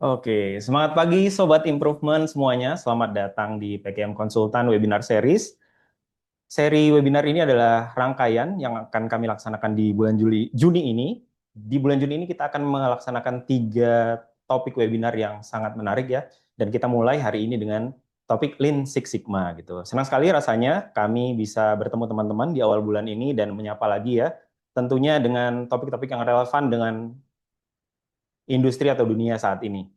Oke, semangat pagi Sobat Improvement semuanya. Selamat datang di PKM Konsultan Webinar Series. Seri webinar ini adalah rangkaian yang akan kami laksanakan di bulan Juni ini. Di bulan Juni ini kita akan melaksanakan 3 topik webinar yang sangat menarik ya. Dan kita mulai hari ini dengan topik Lean Six Sigma gitu. Senang sekali rasanya kami bisa bertemu teman-teman di awal bulan ini dan menyapa lagi ya. Tentunya dengan topik-topik yang relevan dengan industri atau dunia saat ini.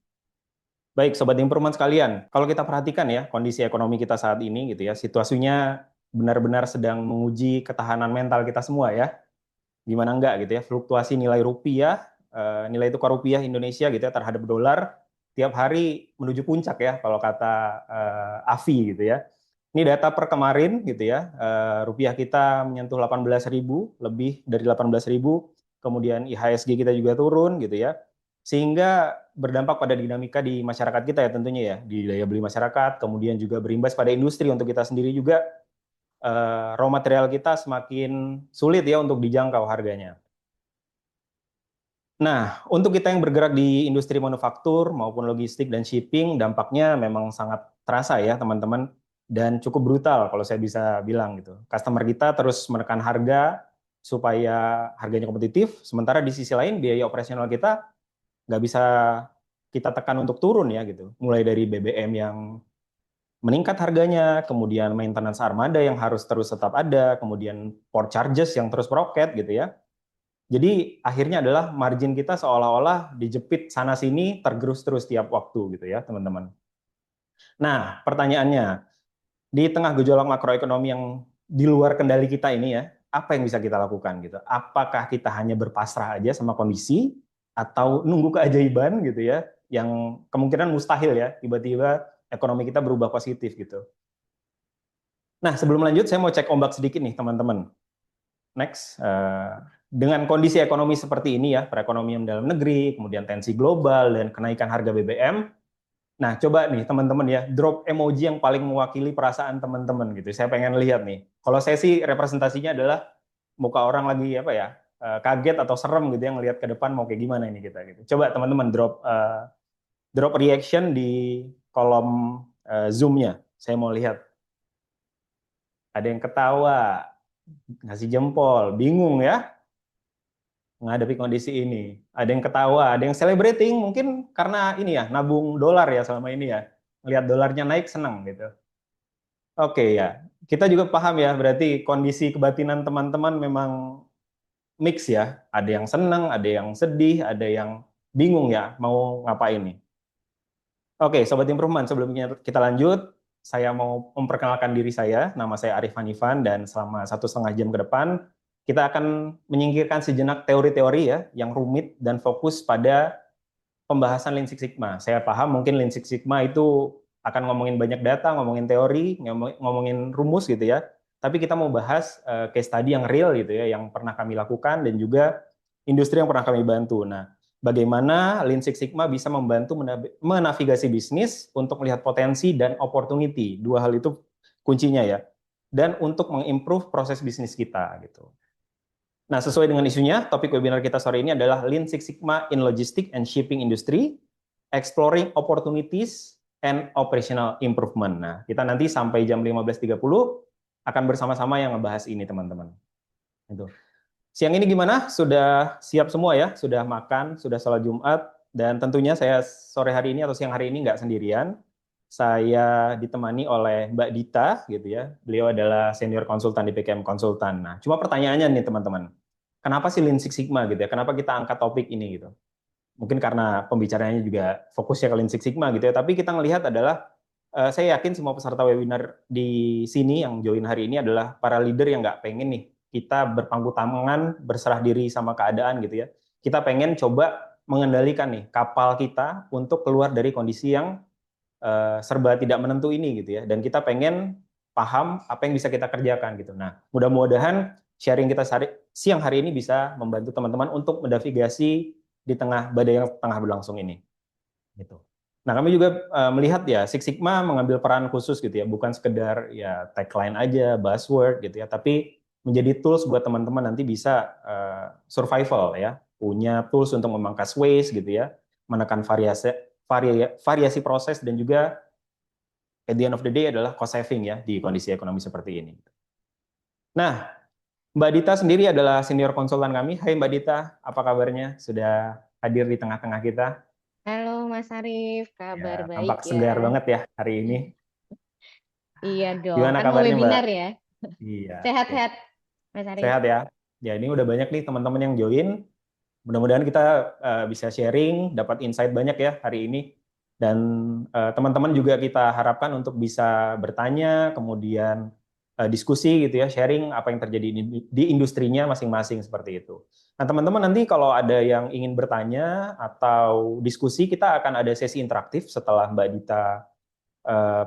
Baik, Sobat Improvement sekalian, kalau kita perhatikan ya, kondisi ekonomi kita saat ini gitu ya, situasinya benar-benar sedang menguji ketahanan mental kita semua ya. Gimana enggak gitu ya, fluktuasi nilai rupiah, nilai tukar rupiah Indonesia gitu ya terhadap dolar, tiap hari menuju puncak ya, kalau kata AFI gitu ya. Ini data per kemarin gitu ya, rupiah kita menyentuh 18.000, lebih dari 18.000, kemudian IHSG kita juga turun gitu ya, sehingga berdampak pada dinamika di masyarakat kita ya tentunya ya, di daya beli masyarakat, kemudian juga berimbas pada industri untuk kita sendiri juga, raw material kita semakin sulit ya untuk dijangkau harganya. Nah, untuk kita yang bergerak di industri manufaktur maupun logistik dan shipping, dampaknya memang sangat terasa ya teman-teman, dan cukup brutal kalau saya bisa bilang gitu. Customer kita terus menekan harga supaya harganya kompetitif, sementara di sisi lain biaya operasional kita nggak bisa kita tekan untuk turun ya gitu. Mulai dari BBM yang meningkat harganya, kemudian maintenance armada yang harus terus tetap ada, kemudian port charges yang terus meroket gitu ya. Jadi akhirnya adalah margin kita seolah-olah dijepit sana sini tergerus terus tiap waktu gitu ya teman-teman. Nah pertanyaannya, di tengah gejolak makroekonomi yang di luar kendali kita ini ya, apa yang bisa kita lakukan gitu? Apakah kita hanya berpasrah aja sama kondisi atau nunggu keajaiban gitu ya, yang kemungkinan mustahil ya, tiba-tiba ekonomi kita berubah positif gitu. Nah sebelum lanjut saya mau cek ombak sedikit nih teman-teman. Next, dengan kondisi ekonomi seperti ini ya, perekonomian dalam negeri, kemudian tensi global dan kenaikan harga BBM. Nah, coba nih teman-teman ya, drop emoji yang paling mewakili perasaan teman-teman gitu. Saya pengen lihat nih. Kalau saya sih representasinya adalah muka orang lagi apa ya, kaget atau serem gitu yang ngelihat ke depan mau kayak gimana ini kita gitu. Coba teman-teman drop reaction di kolom Zoom-nya. Saya mau lihat. Ada yang ketawa, ngasih jempol, bingung ya menghadapi kondisi ini. Ada yang ketawa, ada yang celebrating, mungkin karena ini ya, nabung dolar ya selama ini ya. Lihat dolarnya naik senang gitu. Oke ya, kita juga paham ya, berarti kondisi kebatinan teman-teman memang mix ya. Ada yang senang, ada yang sedih, ada yang bingung ya, mau ngapain nih. Oke, Sobat Improvement, sebelumnya kita lanjut, saya mau memperkenalkan diri saya. Nama saya Arif Hanifan, dan selama 1,5 jam ke depan, kita akan menyingkirkan sejenak teori-teori ya, yang rumit dan fokus pada pembahasan Lean Six Sigma. Saya paham mungkin Lean Six Sigma itu akan ngomongin banyak data, ngomongin teori, ngomongin rumus gitu ya. Tapi kita mau bahas case study yang real gitu ya, yang pernah kami lakukan dan juga industri yang pernah kami bantu. Nah, bagaimana Lean Six Sigma bisa membantu menavigasi bisnis untuk melihat potensi dan opportunity. Dua hal itu kuncinya ya. Dan untuk mengimprove proses bisnis kita gitu. Nah, sesuai dengan isunya, topik webinar kita sore ini adalah Lean Six Sigma in Logistics and Shipping Industry, Exploring Opportunities and Operational Improvement. Nah, kita nanti sampai jam 15.30 akan bersama-sama yang ngebahas ini, teman-teman. Itu. Siang ini gimana? Sudah siap semua ya? Sudah makan, sudah sholat Jumat, dan tentunya saya sore hari ini atau siang hari ini nggak sendirian. Saya ditemani oleh Mbak Dita, gitu ya. Beliau adalah senior konsultan di PKM Konsultan. Nah, cuma pertanyaannya nih teman-teman, kenapa sih Lean Six Sigma gitu ya? Kenapa kita angkat topik ini gitu? Mungkin karena pembicaranya juga fokusnya ke Lean Six Sigma gitu ya. Tapi kita ngelihat adalah, saya yakin semua peserta webinar di sini yang join hari ini adalah para leader yang nggak pengen nih kita berpangku tangan, berserah diri sama keadaan gitu ya. Kita pengen coba mengendalikan nih kapal kita untuk keluar dari kondisi yang serba tidak menentu ini gitu ya. Dan kita pengen paham apa yang bisa kita kerjakan gitu. Nah, mudah-mudahan sharing kita siang hari ini bisa membantu teman-teman untuk mendavigasi di tengah badai yang tengah berlangsung ini. Gitu. Nah, kami juga melihat ya Six Sigma mengambil peran khusus gitu ya, bukan sekedar ya tagline aja, buzzword gitu ya, tapi menjadi tools buat teman-teman nanti bisa survival ya, punya tools untuk memangkas waste gitu ya, menekan variasi proses dan juga at the end of the day adalah cost saving ya di kondisi ekonomi seperti ini. Nah, Mbak Dita sendiri adalah senior konsultan kami. Hai Mbak Dita, apa kabarnya? Sudah hadir di tengah-tengah kita. Halo Mas Arief, Ya, kabar baik tampak ya? segar banget ya hari ini. Iya dong, Gimana kan mau kabarnya Mbak? webinar ya. Iya, oke. Sehat-sehat Mas Arief. Sehat ya. Ya, ini udah banyak nih teman-teman yang join. Mudah-mudahan kita bisa sharing, dapat insight banyak ya hari ini. Dan teman-teman juga kita harapkan untuk bisa bertanya, kemudian diskusi gitu ya, sharing apa yang terjadi di industrinya masing-masing seperti itu. Nah, teman-teman nanti kalau ada yang ingin bertanya atau diskusi, kita akan ada sesi interaktif setelah Mbak Dita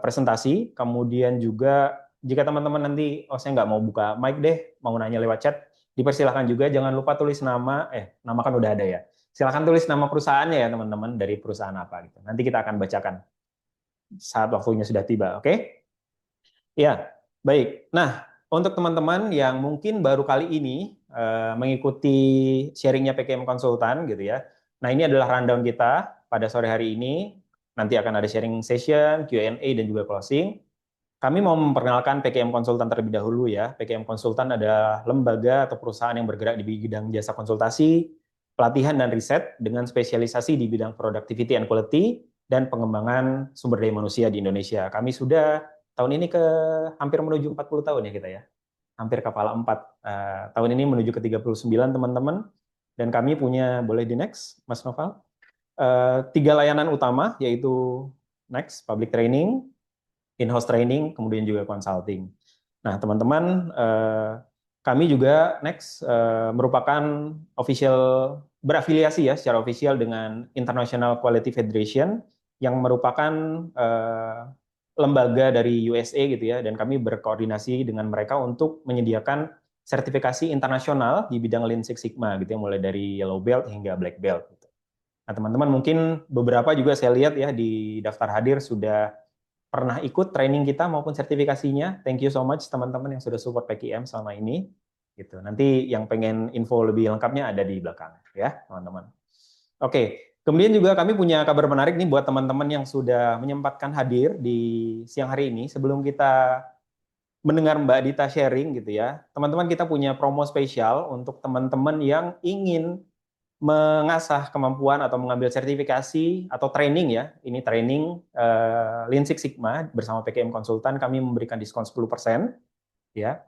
presentasi. Kemudian juga jika teman-teman nanti, oh saya nggak mau buka mic deh, mau nanya lewat chat, dipersilahkan juga. Jangan lupa tulis nama, nama kan udah ada ya. Silakan tulis nama perusahaannya ya teman-teman, dari perusahaan apa gitu. Nanti kita akan bacakan saat waktunya sudah tiba, oke? Ya, baik. Nah, untuk teman-teman yang mungkin baru kali ini mengikuti sharingnya PKM Konsultan gitu ya. Nah, ini adalah rundown kita pada sore hari ini. Nanti akan ada sharing session, Q&A, dan juga closing. Kami mau memperkenalkan PKM Konsultan terlebih dahulu ya. PKM Konsultan adalah lembaga atau perusahaan yang bergerak di bidang jasa konsultasi, pelatihan dan riset dengan spesialisasi di bidang productivity and quality dan pengembangan sumber daya manusia di Indonesia. Kami sudah tahun ini ke hampir menuju 40 tahun ya kita ya. Hampir kepala 4. Tahun ini menuju ke 39 teman-teman. Dan kami punya, boleh di next Mas Noval, 3 layanan utama yaitu next, public training, in-house training, kemudian juga consulting. Nah, teman-teman, kami juga next merupakan official berafiliasi ya secara official dengan International Quality Federation yang merupakan lembaga dari USA gitu ya, dan kami berkoordinasi dengan mereka untuk menyediakan sertifikasi internasional di bidang Lean Six Sigma gitu ya, mulai dari yellow belt hingga black belt. Gitu. Nah, teman-teman mungkin beberapa juga saya lihat ya di daftar hadir sudah pernah ikut training kita maupun sertifikasinya. Thank you so much teman-teman yang sudah support PKM selama ini. Gitu. Nanti yang pengen info lebih lengkapnya ada di belakang ya, teman-teman. Oke, kemudian juga kami punya kabar menarik nih buat teman-teman yang sudah menyempatkan hadir di siang hari ini. Sebelum kita mendengar Mbak Dita sharing gitu ya, teman-teman kita punya promo spesial untuk teman-teman yang ingin mengasah kemampuan atau mengambil sertifikasi atau training ya. Ini training Lean Six Sigma bersama PKM Konsultan, kami memberikan diskon 10% ya.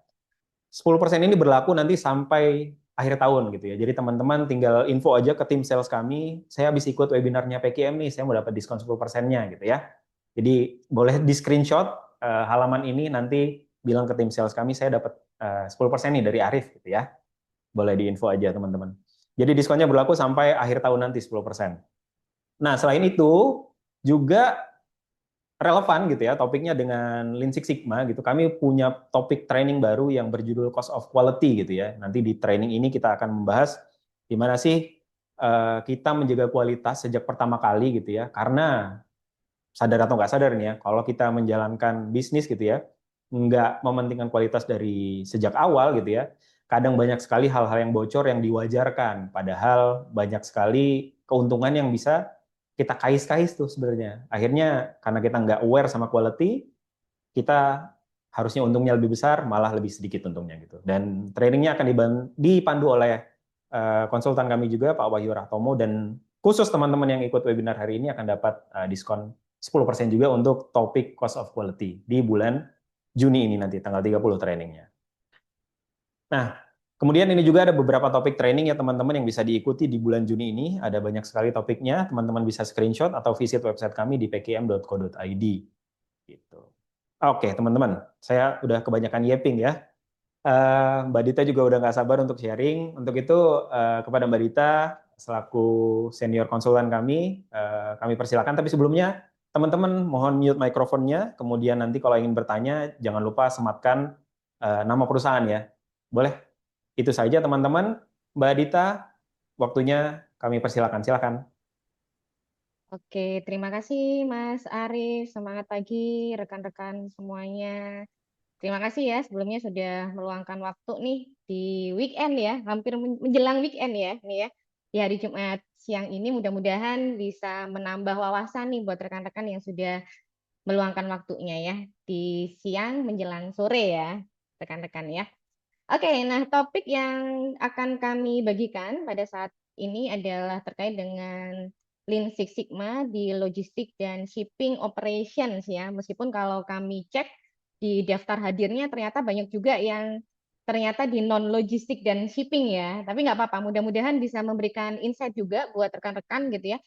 10% ini berlaku nanti sampai akhir tahun gitu ya. Jadi teman-teman tinggal info aja ke tim sales kami, saya habis ikut webinarnya PKM nih, saya mau dapat diskon 10%-nya gitu ya. Jadi boleh di screenshot halaman ini, nanti bilang ke tim sales kami saya dapat 10% nih dari Arif gitu ya. Boleh diinfo aja teman-teman. Jadi diskonnya berlaku sampai akhir tahun nanti 10%. Nah, selain itu juga relevan gitu ya topiknya dengan Lean Six Sigma gitu. Kami punya topik training baru yang berjudul Cost of Quality gitu ya. Nanti di training ini kita akan membahas gimana sih kita menjaga kualitas sejak pertama kali gitu ya. Karena sadar atau nggak sadar nih ya, kalau kita menjalankan bisnis gitu ya, nggak mementingkan kualitas dari sejak awal gitu ya, kadang banyak sekali hal-hal yang bocor yang diwajarkan, padahal banyak sekali keuntungan yang bisa kita kais-kais tuh sebenarnya. Akhirnya karena kita nggak aware sama quality, kita harusnya untungnya lebih besar, malah lebih sedikit untungnya gitu. Dan trainingnya akan dipandu oleh konsultan kami juga, Pak Wahyu Rahtomo, dan khusus teman-teman yang ikut webinar hari ini akan dapat diskon 10% juga untuk topik cost of quality di bulan Juni ini nanti, tanggal 30 trainingnya. Nah, kemudian ini juga ada beberapa topik training ya teman-teman yang bisa diikuti di bulan Juni ini. Ada banyak sekali topiknya, teman-teman bisa screenshot atau visit website kami di pkm.co.id. Gitu. Oke, teman-teman, saya udah kebanyakan yeping ya. Mbak Dita juga udah nggak sabar untuk sharing. Untuk itu, kepada Mbak Dita, selaku senior konsultan kami persilakan. Tapi sebelumnya, teman-teman mohon mute mikrofonnya. Kemudian nanti kalau ingin bertanya, jangan lupa sematkan nama perusahaan ya. Boleh? Itu saja teman-teman. Mbak Dita, waktunya kami persilakan. Silakan. Oke, terima kasih Mas Arief. Semangat pagi rekan-rekan semuanya. Terima kasih ya sebelumnya sudah meluangkan waktu nih di weekend ya, hampir menjelang weekend ya, nih ya. di hari Jumat siang ini mudah-mudahan bisa menambah wawasan nih buat rekan-rekan yang sudah meluangkan waktunya ya di siang menjelang sore ya, rekan-rekan ya. Oke, nah topik yang akan kami bagikan pada saat ini adalah terkait dengan Lean Six Sigma di logistik dan shipping operations ya. Meskipun kalau kami cek di daftar hadirnya ternyata banyak juga yang ternyata di non logistik dan shipping ya. Tapi nggak apa-apa, mudah-mudahan bisa memberikan insight juga buat rekan-rekan gitu ya.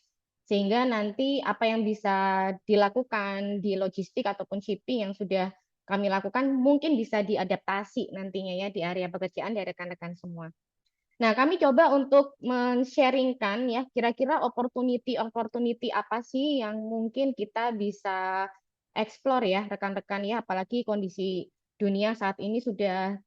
Sehingga nanti apa yang bisa dilakukan di logistik ataupun shipping yang sudah kami lakukan mungkin bisa diadaptasi nantinya ya di area pekerjaan dari rekan-rekan semua. Nah, kami coba untuk men-sharingkan ya kira-kira opportunity apa sih yang mungkin kita bisa explore ya rekan-rekan ya, apalagi kondisi dunia saat ini sudah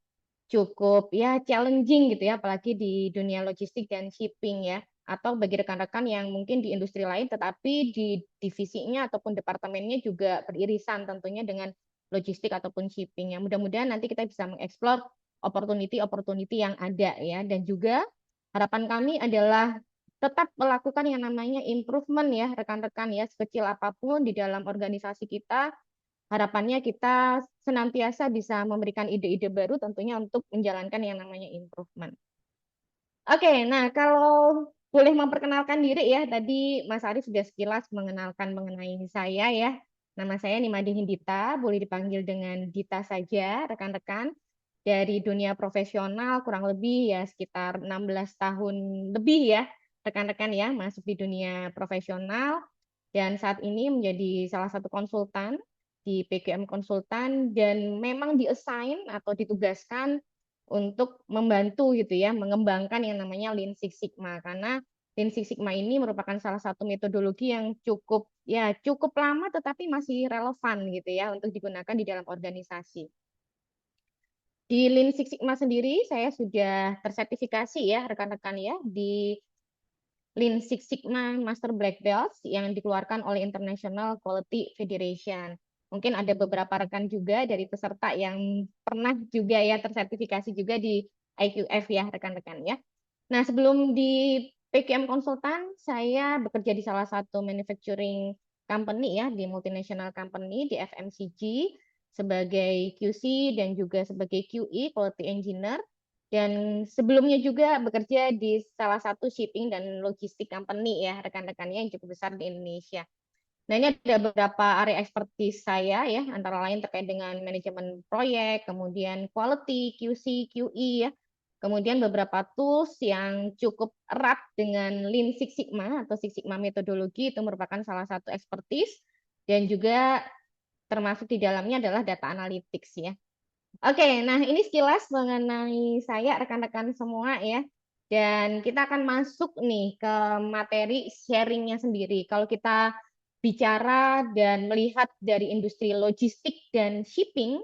cukup ya challenging gitu ya, apalagi di dunia logistik dan shipping ya. Atau bagi rekan-rekan yang mungkin di industri lain, tetapi di divisinya ataupun departemennya juga beririsan tentunya dengan logistik ataupun shipping. Ya, mudah-mudahan nanti kita bisa mengeksplor opportunity-opportunity yang ada ya. Dan juga harapan kami adalah tetap melakukan yang namanya improvement ya rekan-rekan ya, sekecil apapun di dalam organisasi kita. Harapannya kita senantiasa bisa memberikan ide-ide baru tentunya untuk menjalankan yang namanya improvement. Oke, nah kalau boleh memperkenalkan diri ya, tadi Mas Arief sudah sekilas mengenalkan mengenai saya ya. Nama saya Nimade Hindita, boleh dipanggil dengan Dita saja, rekan-rekan. Dari dunia profesional kurang lebih ya sekitar 16 tahun lebih ya, rekan-rekan ya, masuk di dunia profesional. Dan saat ini menjadi salah satu konsultan di PGM Konsultan dan memang diassign atau ditugaskan untuk membantu gitu ya mengembangkan yang namanya Lean Six Sigma karena Lean Six Sigma ini merupakan salah satu metodologi yang cukup lama tetapi masih relevan gitu ya untuk digunakan di dalam organisasi. Di Lean Six Sigma sendiri saya sudah tersertifikasi ya rekan-rekan ya di Lean Six Sigma Master Black Belt yang dikeluarkan oleh International Quality Federation. Mungkin ada beberapa rekan juga dari peserta yang pernah juga ya tersertifikasi juga di IQF ya rekan-rekan ya. Nah, sebelum di PQM Konsultan, saya bekerja di salah satu manufacturing company ya, di multinational company, di FMCG, sebagai QC dan juga sebagai QE, Quality Engineer. Dan sebelumnya juga bekerja di salah satu shipping dan logistik company ya, rekan-rekannya yang cukup besar di Indonesia. Nah, ini ada beberapa area expertise saya ya, antara lain terkait dengan manajemen proyek, kemudian quality, QC, QE ya, kemudian beberapa tools yang cukup erat dengan Lean Six Sigma atau Six Sigma metodologi itu merupakan salah satu expertise dan juga termasuk di dalamnya adalah data analytics ya. Oke, nah ini sekilas mengenai saya rekan-rekan semua ya. Dan kita akan masuk nih ke materi sharingnya sendiri. Kalau kita bicara dan melihat dari industri logistik dan shipping,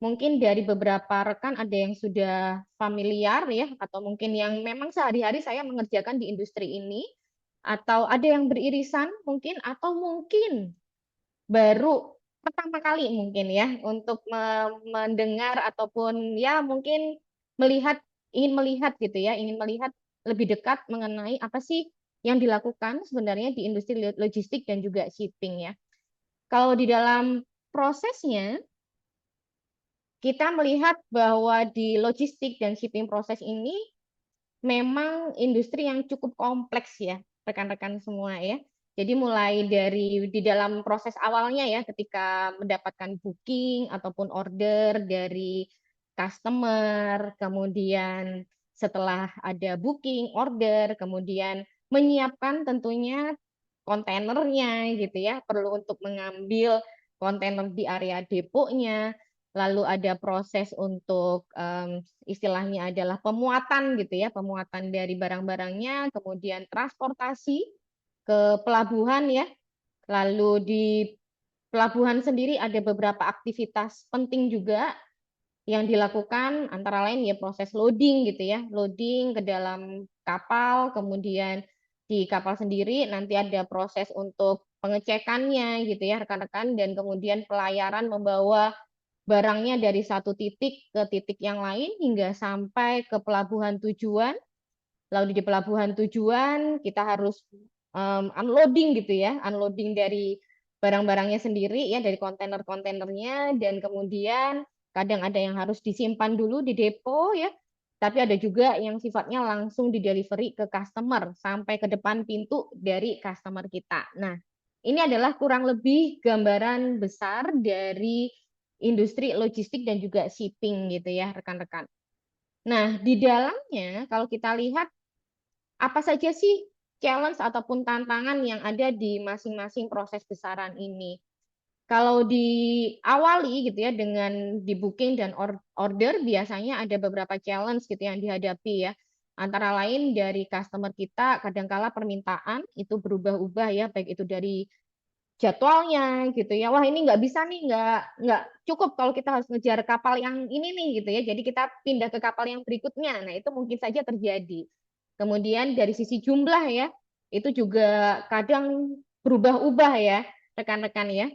mungkin dari beberapa rekan ada yang sudah familiar ya, atau mungkin yang memang sehari-hari saya mengerjakan di industri ini, atau ada yang beririsan mungkin, atau mungkin baru pertama kali mungkin ya untuk mendengar ataupun ya mungkin melihat ingin melihat gitu ya, ingin melihat lebih dekat mengenai apa sih yang dilakukan sebenarnya di industri logistik dan juga shipping ya. Kalau di dalam prosesnya kita melihat bahwa di logistik dan shipping proses ini memang industri yang cukup kompleks ya, rekan-rekan semua ya. Jadi mulai dari di dalam proses awalnya ya, ketika mendapatkan booking ataupun order dari customer, kemudian setelah ada booking, order, kemudian menyiapkan tentunya kontainernya gitu ya, perlu untuk mengambil kontainer di area deponya, lalu ada proses untuk istilahnya adalah pemuatan gitu ya, pemuatan dari barang-barangnya, kemudian transportasi ke pelabuhan ya. Lalu di pelabuhan sendiri ada beberapa aktivitas penting juga yang dilakukan antara lain ya proses loading gitu ya, loading ke dalam kapal, kemudian di kapal sendiri nanti ada proses untuk pengecekannya gitu ya rekan-rekan dan kemudian pelayaran membawa barangnya dari satu titik ke titik yang lain hingga sampai ke pelabuhan tujuan. Lalu di pelabuhan tujuan kita harus unloading gitu ya, unloading dari barang-barangnya sendiri ya, dari kontainer-kontainernya, dan kemudian kadang ada yang harus disimpan dulu di depo ya, tapi ada juga yang sifatnya langsung di delivery ke customer sampai ke depan pintu dari customer kita. Nah, ini adalah kurang lebih gambaran besar dari industri logistik dan juga shipping gitu ya, rekan-rekan. Nah, di dalamnya kalau kita lihat apa saja sih challenge ataupun tantangan yang ada di masing-masing proses besaran ini. Kalau diawali gitu ya dengan di booking dan order, biasanya ada beberapa challenge gitu yang dihadapi ya. Antara lain dari customer kita kadangkala permintaan itu berubah-ubah ya, baik itu dari jadwalnya gitu ya. Wah, ini nggak bisa nih, nggak cukup kalau kita harus ngejar kapal yang ini nih gitu ya. Jadi kita pindah ke kapal yang berikutnya. Nah, itu mungkin saja terjadi. Kemudian dari sisi jumlah ya, itu juga kadang berubah-ubah ya, rekan-rekan ya.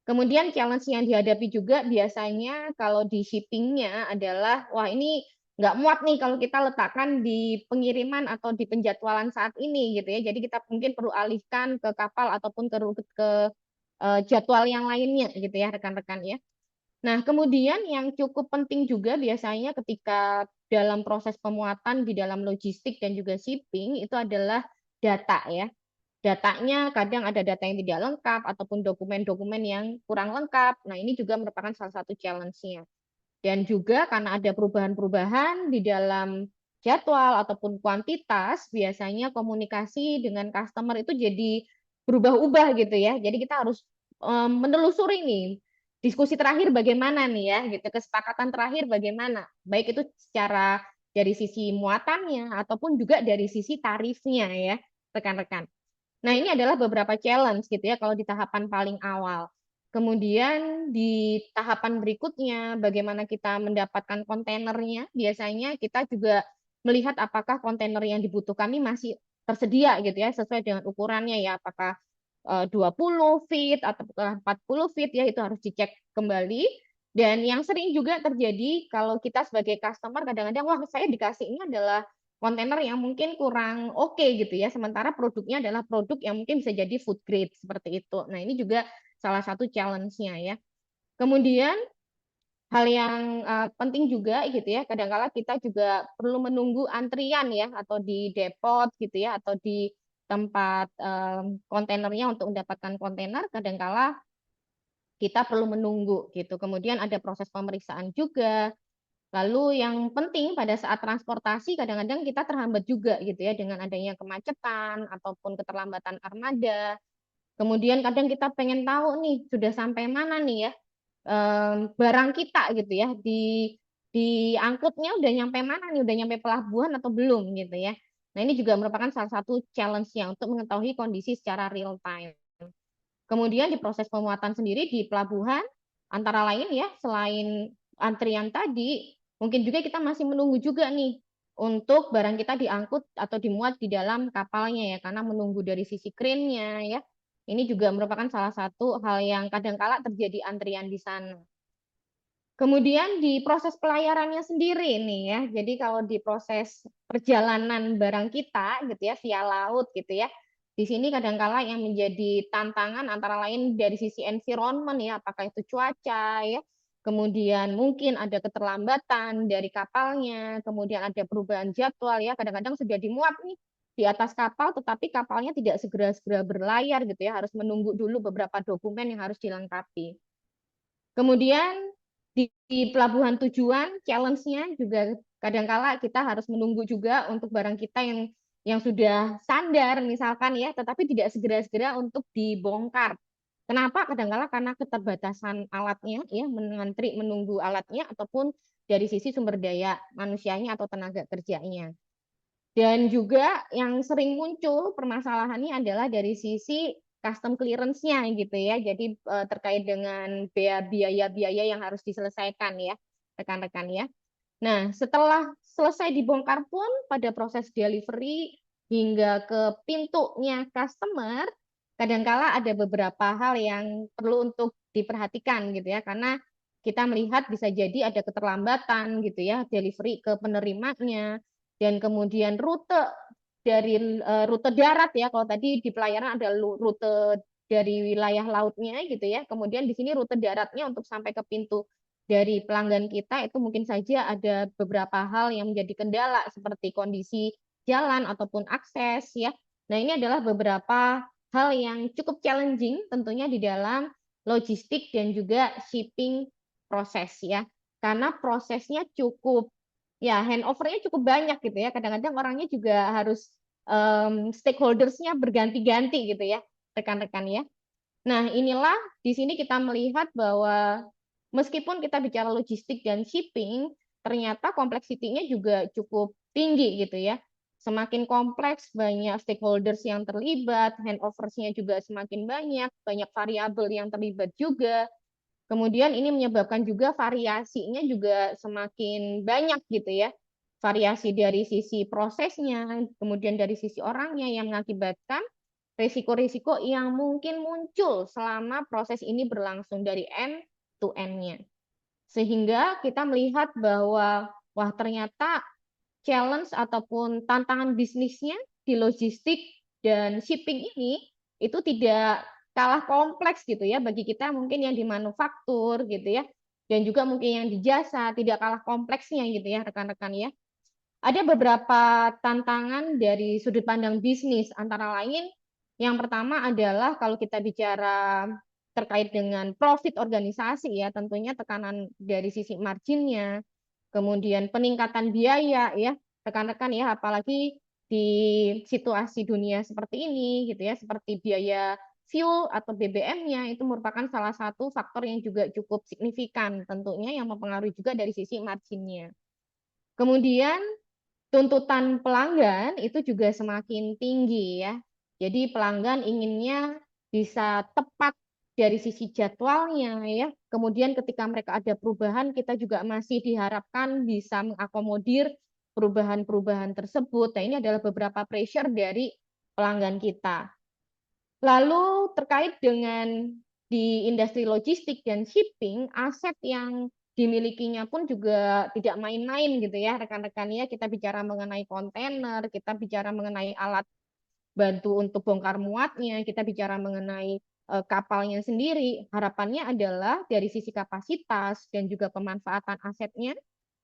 Kemudian challenge yang dihadapi juga biasanya kalau di shippingnya adalah, wah ini nggak muat nih kalau kita letakkan di pengiriman atau di penjadwalan saat ini gitu ya. Jadi kita mungkin perlu alihkan ke kapal ataupun ke jadwal yang lainnya gitu ya rekan-rekan ya. Nah, kemudian yang cukup penting juga biasanya ketika dalam proses pemuatan di dalam logistik dan juga shipping itu adalah data ya. Datanya kadang ada data yang tidak lengkap ataupun dokumen-dokumen yang kurang lengkap. Nah, ini juga merupakan salah satu challenge-nya. Dan juga karena ada perubahan-perubahan di dalam jadwal ataupun kuantitas, biasanya komunikasi dengan customer itu jadi berubah-ubah gitu ya. Jadi kita harus menelusuri nih diskusi terakhir bagaimana nih ya, gitu. Kesepakatan terakhir bagaimana, baik itu secara dari sisi muatannya ataupun juga dari sisi tarifnya ya, rekan-rekan. Nah, ini adalah beberapa challenge gitu ya kalau di tahapan paling awal. Kemudian di tahapan berikutnya, bagaimana kita mendapatkan kontainernya, biasanya kita juga melihat apakah kontainer yang dibutuhkan ini masih tersedia gitu ya, sesuai dengan ukurannya ya, apakah 20 feet atau 40 feet ya, itu harus dicek kembali. Dan yang sering juga terjadi kalau kita sebagai customer kadang-kadang, wah saya dikasih ini adalah kontainer yang mungkin kurang oke gitu ya, sementara produknya adalah produk yang mungkin bisa jadi food grade seperti itu. Nah, ini juga salah satu challenge-nya ya. Kemudian hal yang penting juga gitu ya, kadang-kala kita juga perlu menunggu antrian ya, atau di depot gitu ya, atau di tempat kontainernya untuk mendapatkan kontainer, kadang-kala kita perlu menunggu gitu. Kemudian ada proses pemeriksaan juga. Lalu yang penting pada saat transportasi kadang-kadang kita terhambat juga gitu ya dengan adanya kemacetan ataupun keterlambatan armada. Kemudian kadang kita pengen tahu nih sudah sampai mana nih ya barang kita gitu ya diangkutnya udah nyampe mana nih, udah nyampe pelabuhan atau belum gitu ya. Nah, ini juga merupakan salah satu challenge-nya untuk mengetahui kondisi secara real time. Kemudian di proses pemuatan sendiri di pelabuhan, antara lain ya, selain antrian tadi, mungkin juga kita masih menunggu juga nih untuk barang kita diangkut atau dimuat di dalam kapalnya ya, karena menunggu dari sisi krennya ya. Ini juga merupakan salah satu hal yang kadang-kala terjadi antrian di sana. Kemudian di proses pelayarannya sendiri nih ya. Jadi kalau di proses perjalanan barang kita gitu ya via laut gitu ya. Di sini kadangkala yang menjadi tantangan antara lain dari sisi environment ya, apakah itu cuaca ya. Kemudian mungkin ada keterlambatan dari kapalnya, kemudian ada perubahan jadwal ya. Kadang-kadang sudah dimuat nih di atas kapal tetapi kapalnya tidak segera-segera berlayar gitu ya, harus menunggu dulu beberapa dokumen yang harus dilengkapi. Kemudian di pelabuhan tujuan, challenge-nya juga kadangkala kita harus menunggu juga untuk barang kita yang sudah sandar misalkan ya, tetapi tidak segera-segera untuk dibongkar. Kenapa? Kadangkala karena keterbatasan alatnya ya, mengantri menunggu alatnya ataupun dari sisi sumber daya manusianya atau tenaga kerjanya. Dan juga yang sering muncul permasalahannya adalah dari sisi custom clearance-nya gitu ya. Jadi terkait dengan biaya-biaya yang harus diselesaikan ya, rekan-rekan ya. Nah, setelah selesai dibongkar pun pada proses delivery hingga ke pintunya customer, kadangkala ada beberapa hal yang perlu untuk diperhatikan gitu ya, karena kita melihat bisa jadi ada keterlambatan gitu ya, delivery ke penerimanya, dan kemudian rute dari rute darat ya. Kalau tadi di pelayaran ada rute dari wilayah lautnya gitu ya. Kemudian di sini rute daratnya untuk sampai ke pintu dari pelanggan kita itu mungkin saja ada beberapa hal yang menjadi kendala seperti kondisi jalan ataupun akses ya. Nah, ini adalah beberapa hal yang cukup challenging tentunya di dalam logistik dan juga shipping proses ya. Karena prosesnya cukup ya handover-nya cukup banyak gitu ya. Kadang-kadang orangnya juga harus stakeholders-nya berganti-ganti gitu ya, rekan-rekan ya. Nah, inilah di sini kita melihat bahwa meskipun kita bicara logistik dan shipping, ternyata kompleksitinya juga cukup tinggi gitu ya. Semakin kompleks, banyak stakeholders yang terlibat, handovers-nya juga semakin banyak, banyak variabel yang terlibat juga. Kemudian ini menyebabkan juga variasinya juga semakin banyak gitu ya. Variasi dari sisi prosesnya, kemudian dari sisi orangnya yang mengakibatkan risiko-risiko yang mungkin muncul selama proses ini berlangsung dari end to end-nya. Sehingga kita melihat bahwa wah ternyata challenge ataupun tantangan bisnisnya di logistik dan shipping ini itu tidak kalah kompleks gitu ya bagi kita mungkin yang di manufaktur gitu ya dan juga mungkin yang di jasa tidak kalah kompleksnya gitu ya rekan-rekan ya. Ada beberapa tantangan dari sudut pandang bisnis antara lain yang pertama adalah kalau kita bicara terkait dengan profit organisasi ya tentunya tekanan dari sisi marginnya kemudian peningkatan biaya ya rekan-rekan ya apalagi di situasi dunia seperti ini gitu ya seperti biaya fuel atau BBM-nya itu merupakan salah satu faktor yang juga cukup signifikan tentunya yang mempengaruhi juga dari sisi marginnya. Kemudian tuntutan pelanggan itu juga semakin tinggi ya. Jadi pelanggan inginnya bisa tepat dari sisi jadwalnya ya. Kemudian ketika mereka ada perubahan, kita juga masih diharapkan bisa mengakomodir perubahan-perubahan tersebut. Nah, ini adalah beberapa pressure dari pelanggan kita. Lalu terkait dengan di industri logistik dan shipping, aset yang dimilikinya pun juga tidak main-main gitu ya rekan-rekan ya. Kita bicara mengenai kontainer, kita bicara mengenai alat bantu untuk bongkar muatnya, kita bicara mengenai kapalnya sendiri. Harapannya adalah dari sisi kapasitas dan juga pemanfaatan asetnya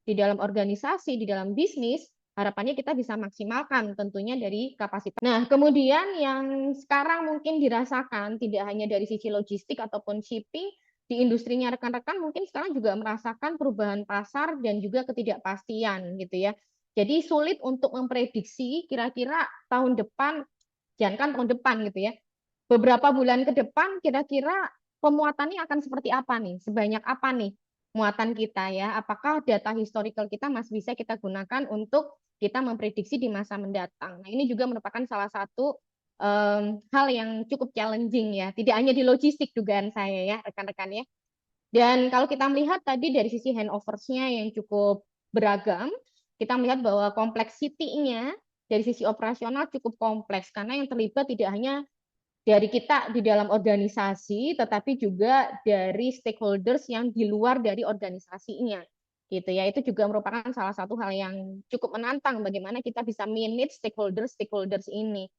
di dalam organisasi, di dalam bisnis, harapannya kita bisa maksimalkan tentunya dari kapasitas. Nah, kemudian yang sekarang mungkin dirasakan tidak hanya dari sisi logistik ataupun shipping, di industrinya rekan-rekan mungkin sekarang juga merasakan perubahan pasar dan juga ketidakpastian gitu ya. Jadi sulit untuk memprediksi kira-kira tahun depan, jangankan tahun depan gitu ya, beberapa bulan ke depan kira-kira pemuatannya akan seperti apa nih? Sebanyak apa nih muatan kita ya? Apakah data historical kita masih bisa kita gunakan untuk kita memprediksi di masa mendatang? Nah, ini juga merupakan salah satu hal yang cukup challenging ya. Tidak hanya di logistik dugaan saya ya, rekan-rekan ya. Dan kalau kita melihat tadi dari sisi handovers-nya yang cukup beragam, kita melihat bahwa kompleksitinya dari sisi operasional cukup kompleks karena yang terlibat tidak hanya dari kita di dalam organisasi, tetapi juga dari stakeholders yang di luar dari organisasinya. Gitu ya, itu juga merupakan salah satu hal yang cukup menantang bagaimana kita bisa manage stakeholders ini.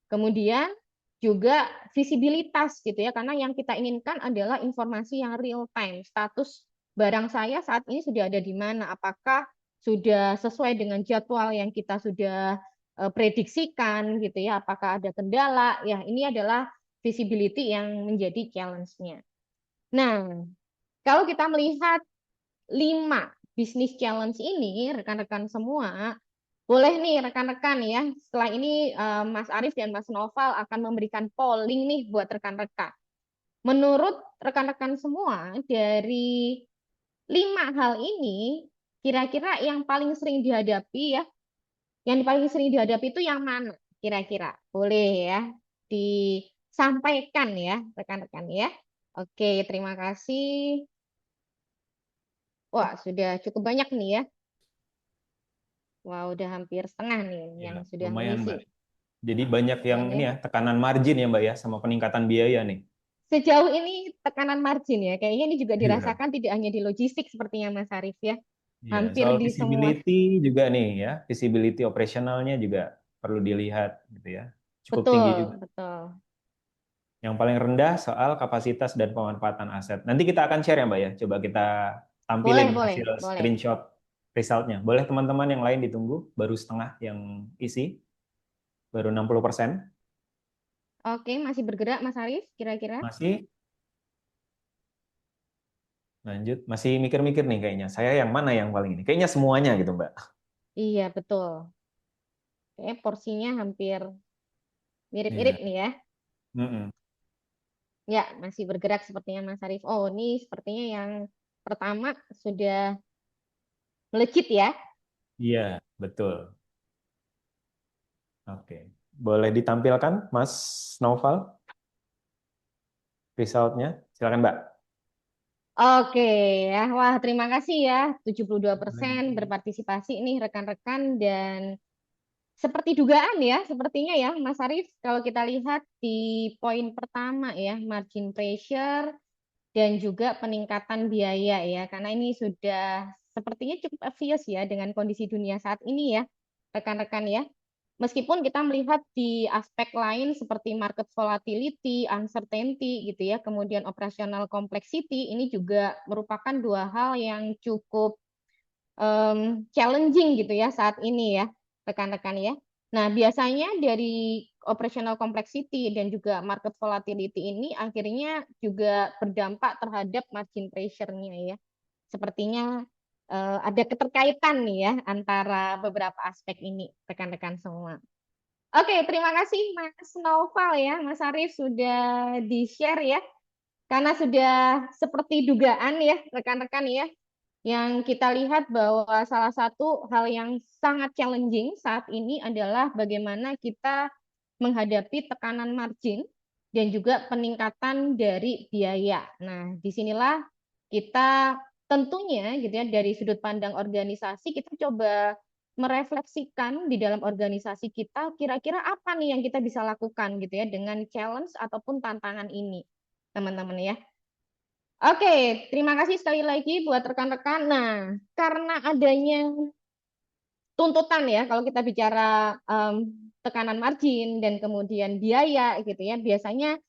Kemudian juga visibilitas gitu ya, karena yang kita inginkan adalah informasi yang real time. Status barang saya saat ini sudah ada di mana? Apakah sudah sesuai dengan jadwal yang kita sudah prediksikan gitu ya? Apakah ada kendala? Ya, ini adalah visibility yang menjadi challenge-nya. Nah, kalau kita melihat 5 bisnis challenge ini, rekan-rekan semua, boleh nih rekan-rekan ya, setelah ini Mas Arief dan Mas Noval akan memberikan polling nih buat rekan-rekan. Menurut rekan-rekan semua, dari 5 hal ini, kira-kira yang paling sering dihadapi ya, yang paling sering dihadapi itu yang mana kira-kira? Boleh ya, disampaikan ya rekan-rekan ya. Oke, terima kasih. Wah, sudah cukup banyak nih ya. Wah, udah hampir setengah nih Ya, yang sudah lumayan, mengisi. Mbak. Jadi banyak yang Lumayan ini ya. ya, tekanan margin ya, Mbak ya, sama peningkatan biaya nih. Sejauh ini tekanan margin ya, kayaknya ini juga Iya. dirasakan tidak hanya di logistik sepertinya Mas Arief ya. Iya, Hampir soal di semua. visibility juga nih ya, visibility operasionalnya juga. perlu dilihat gitu ya. Cukup tinggi Betul, juga. betul. Yang paling rendah soal kapasitas dan pemanfaatan aset. Nanti kita akan share ya Mbak ya. Coba kita Boleh, tampilin boleh, hasil boleh. screenshot resultnya. Boleh teman-teman yang lain ditunggu, baru setengah yang isi, baru 60%. Oke, masih bergerak Mas Arif, kira-kira? Masih lanjut, masih mikir-mikir nih kayaknya. Saya yang mana yang paling ini? Kayaknya semuanya gitu Mbak. Iya, betul. Kayaknya porsinya hampir mirip-mirip Iya. nih ya. Mm-mm. Ya, masih bergerak sepertinya Mas Arif. Oh, ini sepertinya yang pertama sudah melejit ya. Iya, betul. Oke. Boleh ditampilkan Mas Noval resultnya? Silakan Mbak. Oke ya, wah terima kasih ya 72% berpartisipasi nih rekan-rekan dan seperti dugaan ya, sepertinya ya Mas Arief kalau kita lihat di poin pertama ya margin pressure dan juga peningkatan biaya ya karena ini sudah sepertinya cukup obvious ya dengan kondisi dunia saat ini ya rekan-rekan ya. Meskipun kita melihat di aspek lain seperti market volatility, uncertainty gitu ya, kemudian operational complexity, ini juga merupakan dua hal yang cukup challenging gitu ya saat ini ya, rekan-rekan ya. Nah, biasanya dari operational complexity dan juga market volatility ini akhirnya juga berdampak terhadap margin pressure-nya ya. Sepertinya ada keterkaitan nih ya antara beberapa aspek ini, rekan-rekan semua. Oke, terima kasih Mas Noval ya, Mas Arief sudah di-share ya, karena sudah seperti dugaan ya, rekan-rekan ya, yang kita lihat bahwa salah satu hal yang sangat challenging saat ini adalah bagaimana kita menghadapi tekanan margin dan juga peningkatan dari biaya. Nah, disinilah kita tentunya gitu ya dari sudut pandang organisasi kita coba merefleksikan di dalam organisasi kita kira-kira apa nih yang kita bisa lakukan gitu ya dengan challenge ataupun tantangan ini, teman-teman ya. Oke, terima kasih sekali lagi buat rekan-rekan. Nah, karena adanya tuntutan ya, kalau kita bicara tekanan margin dan kemudian biaya gitu ya, biasanya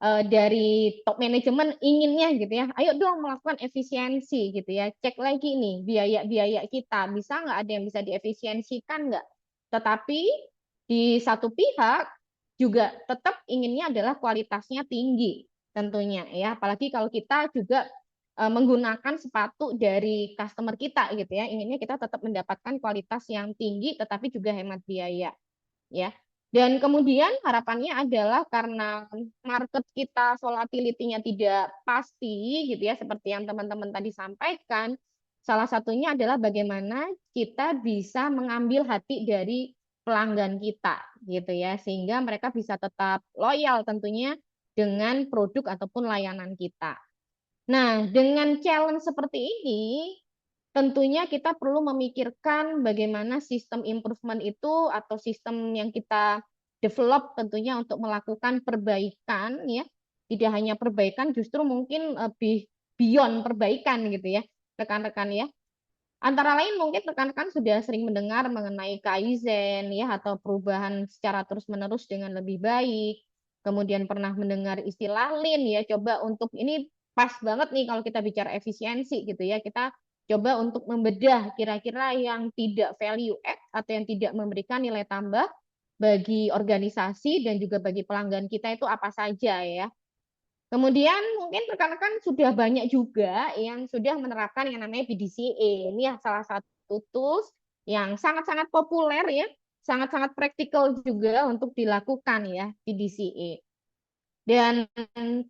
dari top manajemen inginnya gitu ya, ayo dong melakukan efisiensi gitu ya, cek lagi nih biaya-biaya kita, bisa nggak ada yang bisa diefisiensikan nggak? Tetapi di satu pihak juga tetap inginnya adalah kualitasnya tinggi tentunya ya, apalagi kalau kita juga menggunakan sepatu dari customer kita gitu ya, inginnya kita tetap mendapatkan kualitas yang tinggi tetapi juga hemat biaya ya. Dan kemudian harapannya adalah karena market kita volatility-nya tidak pasti gitu ya seperti yang teman-teman tadi sampaikan, salah satunya adalah bagaimana kita bisa mengambil hati dari pelanggan kita gitu ya sehingga mereka bisa tetap loyal tentunya dengan produk ataupun layanan kita. Nah, dengan challenge seperti ini, tentunya kita perlu memikirkan bagaimana sistem improvement itu atau sistem yang kita develop tentunya untuk melakukan perbaikan ya. Tidak hanya perbaikan, justru mungkin lebih beyond perbaikan gitu ya, rekan-rekan ya. Antara lain mungkin rekan-rekan sudah sering mendengar mengenai Kaizen ya atau perubahan secara terus-menerus dengan lebih baik. Kemudian pernah mendengar istilah Lean ya, coba untuk ini pas banget nih kalau kita bicara efisiensi gitu ya. Kita coba untuk membedah kira-kira yang tidak value add atau yang tidak memberikan nilai tambah bagi organisasi dan juga bagi pelanggan kita itu apa saja ya. Kemudian mungkin rekan-rekan sudah banyak juga yang sudah menerapkan yang namanya BDCA. Ini ya salah satu tools yang sangat-sangat populer ya, sangat-sangat praktikal juga untuk dilakukan ya BDCA. Dan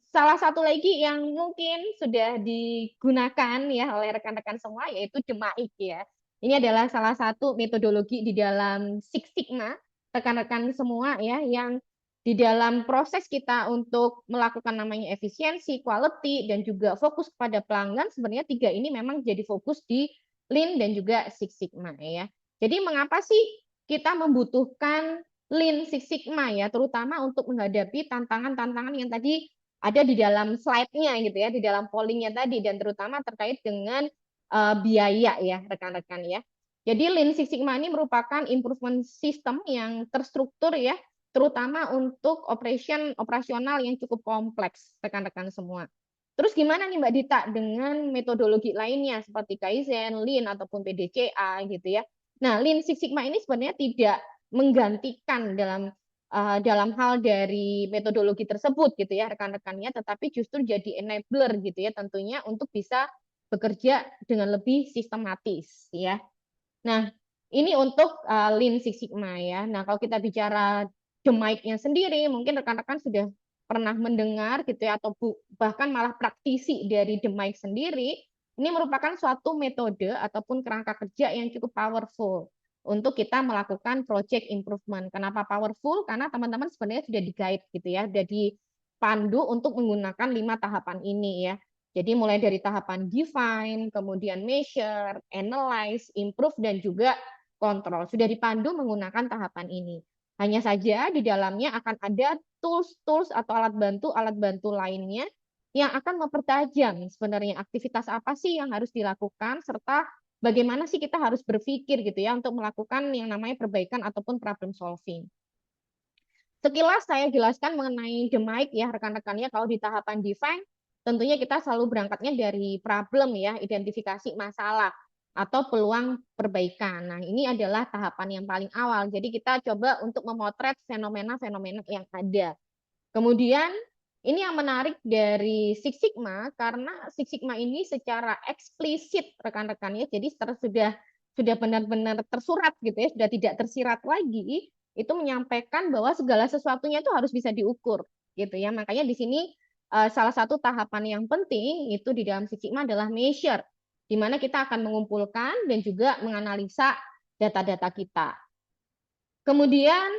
salah satu lagi yang mungkin sudah digunakan ya oleh rekan-rekan semua yaitu Jemaik ya. Ini adalah salah satu metodologi di dalam Six Sigma rekan-rekan semua ya yang di dalam proses kita untuk melakukan namanya efisiensi, quality dan juga fokus pada pelanggan sebenarnya tiga ini memang jadi fokus di Lean dan juga Six Sigma ya. Jadi mengapa sih kita membutuhkan Lean Six Sigma ya, terutama untuk menghadapi tantangan-tantangan yang tadi ada di dalam slide-nya gitu ya, di dalam polling-nya tadi dan terutama terkait dengan biaya ya rekan-rekan ya. Jadi Lean Six Sigma ini merupakan improvement system yang terstruktur ya, terutama untuk operasional yang cukup kompleks, rekan-rekan semua. Terus gimana nih Mbak Dita dengan metodologi lainnya seperti Kaizen, Lean ataupun PDCA gitu ya. Nah, Lean Six Sigma ini sebenarnya tidak menggantikan dalam hal dari metodologi tersebut gitu ya rekan-rekannya, tetapi justru jadi enabler gitu ya tentunya untuk bisa bekerja dengan lebih sistematis ya. Nah, ini untuk Lean Six Sigma ya. Nah, kalau kita bicara The Mic-nya sendiri, mungkin rekan-rekan sudah pernah mendengar gitu ya, atau bahkan malah praktisi dari The Mic sendiri, ini merupakan suatu metode ataupun kerangka kerja yang cukup powerful untuk kita melakukan project improvement. Kenapa powerful? Karena teman-teman sebenarnya sudah di-guide gitu ya, sudah dipandu untuk menggunakan 5 tahapan ini ya. Jadi mulai dari tahapan define, kemudian measure, analyze, improve, dan juga kontrol. Sudah dipandu menggunakan tahapan ini. Hanya saja di dalamnya akan ada tools-tools atau alat bantu lainnya yang akan mempertajam sebenarnya aktivitas apa sih yang harus dilakukan, serta bagaimana sih kita harus berpikir gitu ya untuk melakukan yang namanya perbaikan ataupun problem solving. Sekilas saya jelaskan mengenai the mic ya rekan-rekannya. Kalau di tahapan define tentunya kita selalu berangkatnya dari problem ya, identifikasi masalah atau peluang perbaikan. Nah, ini adalah tahapan yang paling awal. Jadi kita coba untuk memotret fenomena-fenomena yang ada. Kemudian ini yang menarik dari Six Sigma karena Six Sigma ini secara eksplisit rekan-rekannya, jadi sudah benar-benar tersurat gitu ya, sudah tidak tersirat lagi, itu menyampaikan bahwa segala sesuatunya itu harus bisa diukur gitu ya. Makanya di sini salah satu tahapan yang penting itu di dalam Six Sigma adalah measure, di mana kita akan mengumpulkan dan juga menganalisa data-data kita. Kemudian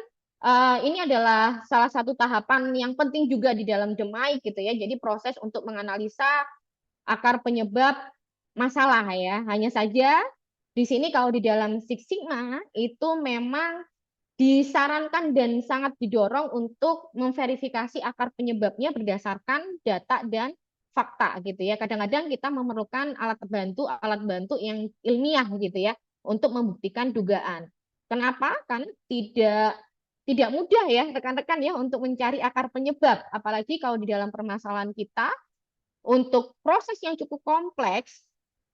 ini adalah salah satu tahapan yang penting juga di dalam DMAI gitu ya. Jadi proses untuk menganalisa akar penyebab masalah ya. Hanya saja di sini kalau di dalam Six Sigma itu memang disarankan dan sangat didorong untuk memverifikasi akar penyebabnya berdasarkan data dan fakta gitu ya. Kadang-kadang kita memerlukan alat bantu yang ilmiah gitu ya untuk membuktikan dugaan. Kenapa? Kan tidak mudah ya rekan-rekan ya untuk mencari akar penyebab, apalagi kalau di dalam permasalahan kita untuk proses yang cukup kompleks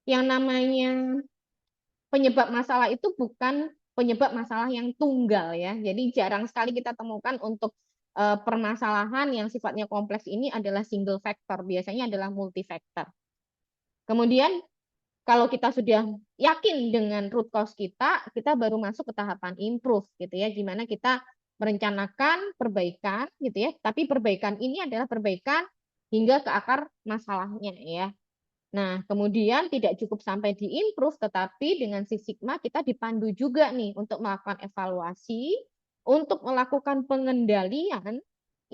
yang namanya penyebab masalah itu bukan penyebab masalah yang tunggal ya. Jadi jarang sekali kita temukan untuk permasalahan yang sifatnya kompleks ini adalah single factor, biasanya adalah multi factor. Kemudian kalau kita sudah yakin dengan root cause kita baru masuk ke tahapan improve gitu ya, gimana kita merencanakan perbaikan gitu ya. Tapi perbaikan ini adalah perbaikan hingga ke akar masalahnya ya. Nah, kemudian tidak cukup sampai di improve, tetapi dengan Six Sigma kita dipandu juga nih untuk melakukan evaluasi, untuk melakukan pengendalian,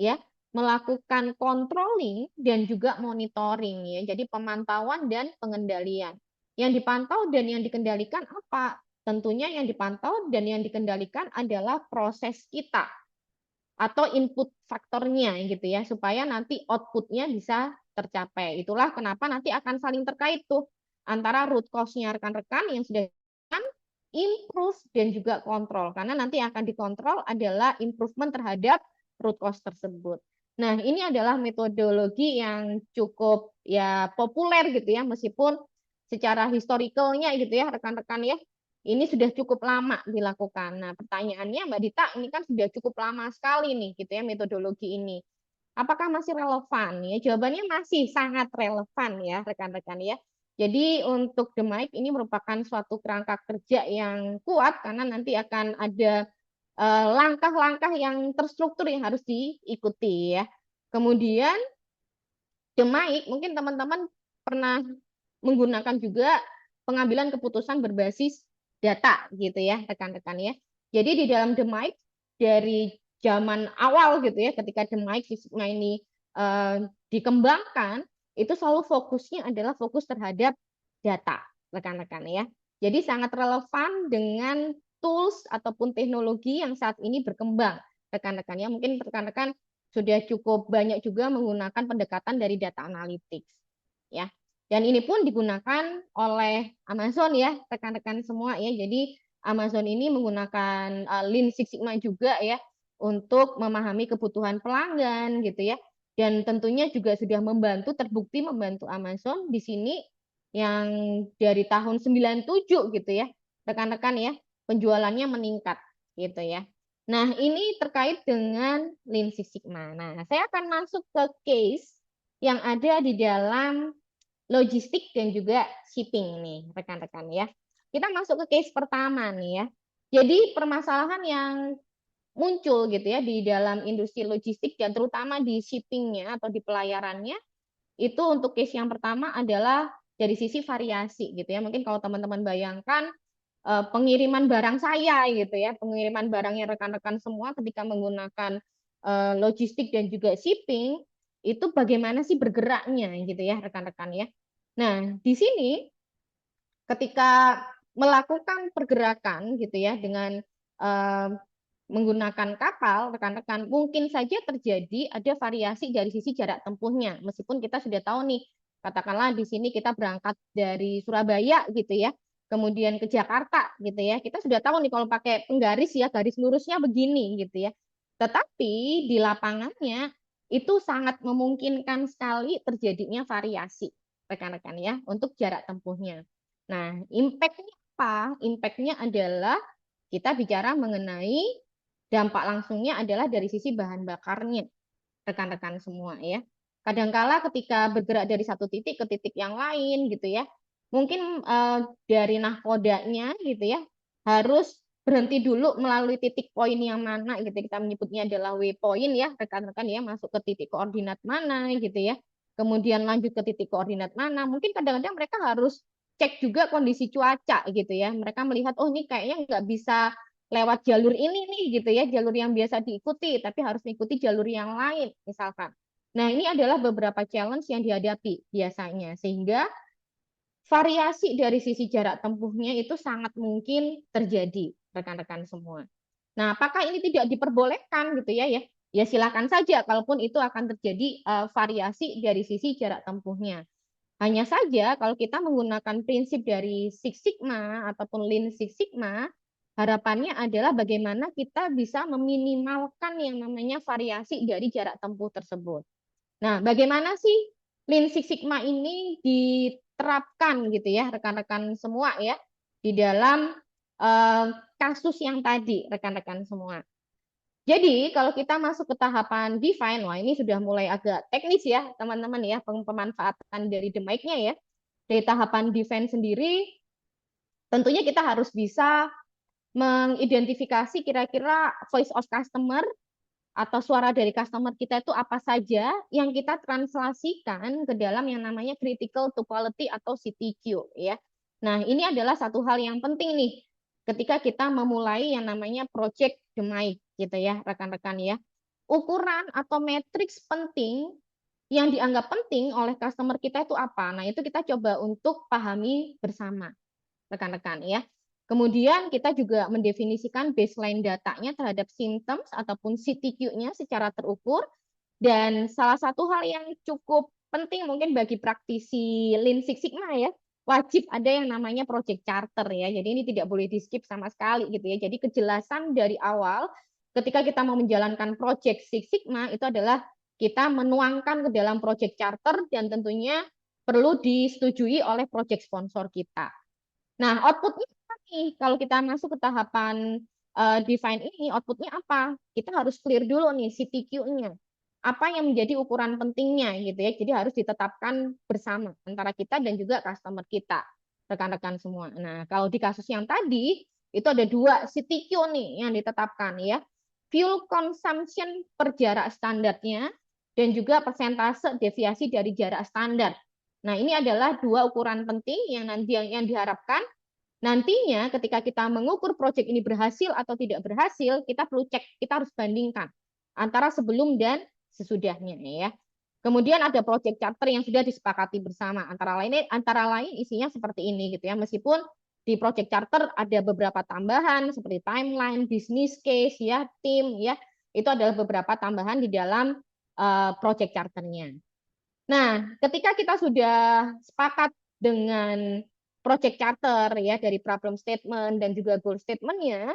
ya, melakukan controlling dan juga monitoring ya. Jadi pemantauan dan pengendalian. Yang dipantau dan yang dikendalikan apa? Tentunya yang dipantau dan yang dikendalikan adalah proses kita atau input faktornya gitu ya, supaya nanti outputnya bisa tercapai. Itulah kenapa nanti akan saling terkait tuh antara root cause-nya rekan-rekan yang sudah improve dan juga kontrol, karena nanti akan dikontrol adalah improvement terhadap root cause tersebut. Nah, ini adalah metodologi yang cukup ya populer gitu ya, meskipun secara historicalnya gitu ya rekan-rekan ya, ini sudah cukup lama dilakukan. Nah, pertanyaannya Mbak Dita, ini kan sudah cukup lama sekali nih gitu ya metodologi ini. Apakah masih relevan? Ya, jawabannya masih sangat relevan ya rekan-rekan ya. Jadi untuk The Mic ini merupakan suatu kerangka kerja yang kuat karena nanti akan ada langkah-langkah yang terstruktur yang harus diikuti ya. Kemudian The Mic mungkin teman-teman pernah menggunakan juga pengambilan keputusan berbasis data gitu ya rekan-rekan ya. Jadi di dalam The Mic dari zaman awal gitu ya ketika The Mic Sigma ini dikembangkan itu selalu fokusnya adalah fokus terhadap data rekan-rekan ya. Jadi sangat relevan dengan tools ataupun teknologi yang saat ini berkembang rekan-rekan ya. Mungkin rekan-rekan sudah cukup banyak juga menggunakan pendekatan dari data analytics ya. Dan ini pun digunakan oleh Amazon ya, rekan-rekan semua ya. Jadi Amazon ini menggunakan Lean Six Sigma juga ya untuk memahami kebutuhan pelanggan gitu ya. Dan tentunya juga sudah membantu, terbukti membantu Amazon di sini yang dari tahun 97 gitu ya, rekan-rekan ya, penjualannya meningkat gitu ya. Nah, ini terkait dengan Lean Six Sigma. Nah, saya akan masuk ke case yang ada di dalam logistik dan juga shipping nih, rekan-rekan ya. Kita masuk ke case pertama nih ya. Jadi permasalahan yang muncul gitu ya di dalam industri logistik dan terutama di shippingnya atau di pelayarannya itu untuk case yang pertama adalah dari sisi variasi gitu ya. Mungkin kalau teman-teman bayangkan pengiriman barang saya gitu ya, pengiriman barangnya rekan-rekan semua ketika menggunakan logistik dan juga shipping itu bagaimana sih bergeraknya gitu ya rekan-rekan ya. Nah, di sini ketika melakukan pergerakan gitu ya dengan eh, menggunakan kapal, rekan-rekan, mungkin saja terjadi ada variasi dari sisi jarak tempuhnya. Meskipun kita sudah tahu nih, katakanlah di sini kita berangkat dari Surabaya gitu ya, kemudian ke Jakarta gitu ya. Kita sudah tahu nih kalau pakai penggaris ya, garis lurusnya begini gitu ya. Tetapi di lapangannya itu sangat memungkinkan sekali terjadinya variasi, rekan-rekan ya, untuk jarak tempuhnya. Nah, impact-nya apa? Impact-nya adalah kita bicara mengenai dampak langsungnya adalah dari sisi bahan bakarnya, rekan-rekan semua ya. Kadangkala ketika bergerak dari satu titik ke titik yang lain gitu ya, mungkin dari nahkodanya gitu ya, harus berhenti dulu melalui titik poin yang mana gitu. Kita menyebutnya adalah waypoint ya, rekan-rekan ya, masuk ke titik koordinat mana gitu ya. Kemudian lanjut ke titik koordinat mana. Mungkin kadang-kadang mereka harus cek juga kondisi cuaca gitu ya. Mereka melihat, oh ini kayaknya nggak bisa lewat jalur ini nih gitu ya, jalur yang biasa diikuti, tapi harus mengikuti jalur yang lain misalkan. Nah, ini adalah beberapa challenge yang dihadapi biasanya, sehingga variasi dari sisi jarak tempuhnya itu sangat mungkin terjadi, rekan-rekan semua. Nah, apakah ini tidak diperbolehkan gitu ya ya? Ya silakan saja, kalaupun itu akan terjadi variasi dari sisi jarak tempuhnya. Hanya saja kalau kita menggunakan prinsip dari Six Sigma ataupun Lean Six Sigma, harapannya adalah bagaimana kita bisa meminimalkan yang namanya variasi dari jarak tempuh tersebut. Nah, bagaimana sih Lean Six Sigma ini diterapkan gitu ya, rekan-rekan semua ya, di dalam eh, kasus yang tadi, rekan-rekan semua. Jadi kalau kita masuk ke tahapan define, wah ini sudah mulai agak teknis ya teman-teman ya, pemanfaatan dari the mic-nya ya. Dari tahapan define sendiri, tentunya kita harus bisa mengidentifikasi kira-kira voice of customer atau suara dari customer kita itu apa saja yang kita translasikan ke dalam yang namanya critical to quality atau CTQ ya. Nah, ini adalah satu hal yang penting nih ketika kita memulai yang namanya project Demaik gitu ya, rekan-rekan ya. Ukuran atau matriks penting yang dianggap penting oleh customer kita itu apa? Nah, itu kita coba untuk pahami bersama, rekan-rekan ya. Kemudian kita juga mendefinisikan baseline datanya terhadap symptoms ataupun CTQ-nya secara terukur. Dan salah satu hal yang cukup penting mungkin bagi praktisi Lean Six Sigma ya, wajib ada yang namanya project charter ya. Jadi ini tidak boleh di-skip sama sekali gitu ya. Jadi kejelasan dari awal ketika kita mau menjalankan project Six Sigma itu adalah kita menuangkan ke dalam project charter dan tentunya perlu disetujui oleh project sponsor kita. Nah, outputnya apa nih? Kalau kita masuk ke tahapan define ini, outputnya apa? Kita harus clear dulu nih CTQ-nya. Apa yang menjadi ukuran pentingnya gitu ya. Jadi harus ditetapkan bersama antara kita dan juga customer kita, rekan-rekan semua. Nah, kalau di kasus yang tadi itu ada dua CTQ nih yang ditetapkan ya. Fuel consumption per jarak standarnya dan juga persentase deviasi dari jarak standar. Nah, ini adalah dua ukuran penting yang nanti yang diharapkan nantinya ketika kita mengukur proyek ini berhasil atau tidak berhasil, kita perlu cek, kita harus bandingkan antara sebelum dan sesudahnya ya. Kemudian ada project charter yang sudah disepakati bersama antara lain isinya seperti ini gitu ya. Meskipun di project charter ada beberapa tambahan seperti timeline, business case ya, tim ya. Itu adalah beberapa tambahan di dalam project charternya. Nah, ketika kita sudah sepakat dengan project charter ya dari problem statement dan juga goal statement-nya,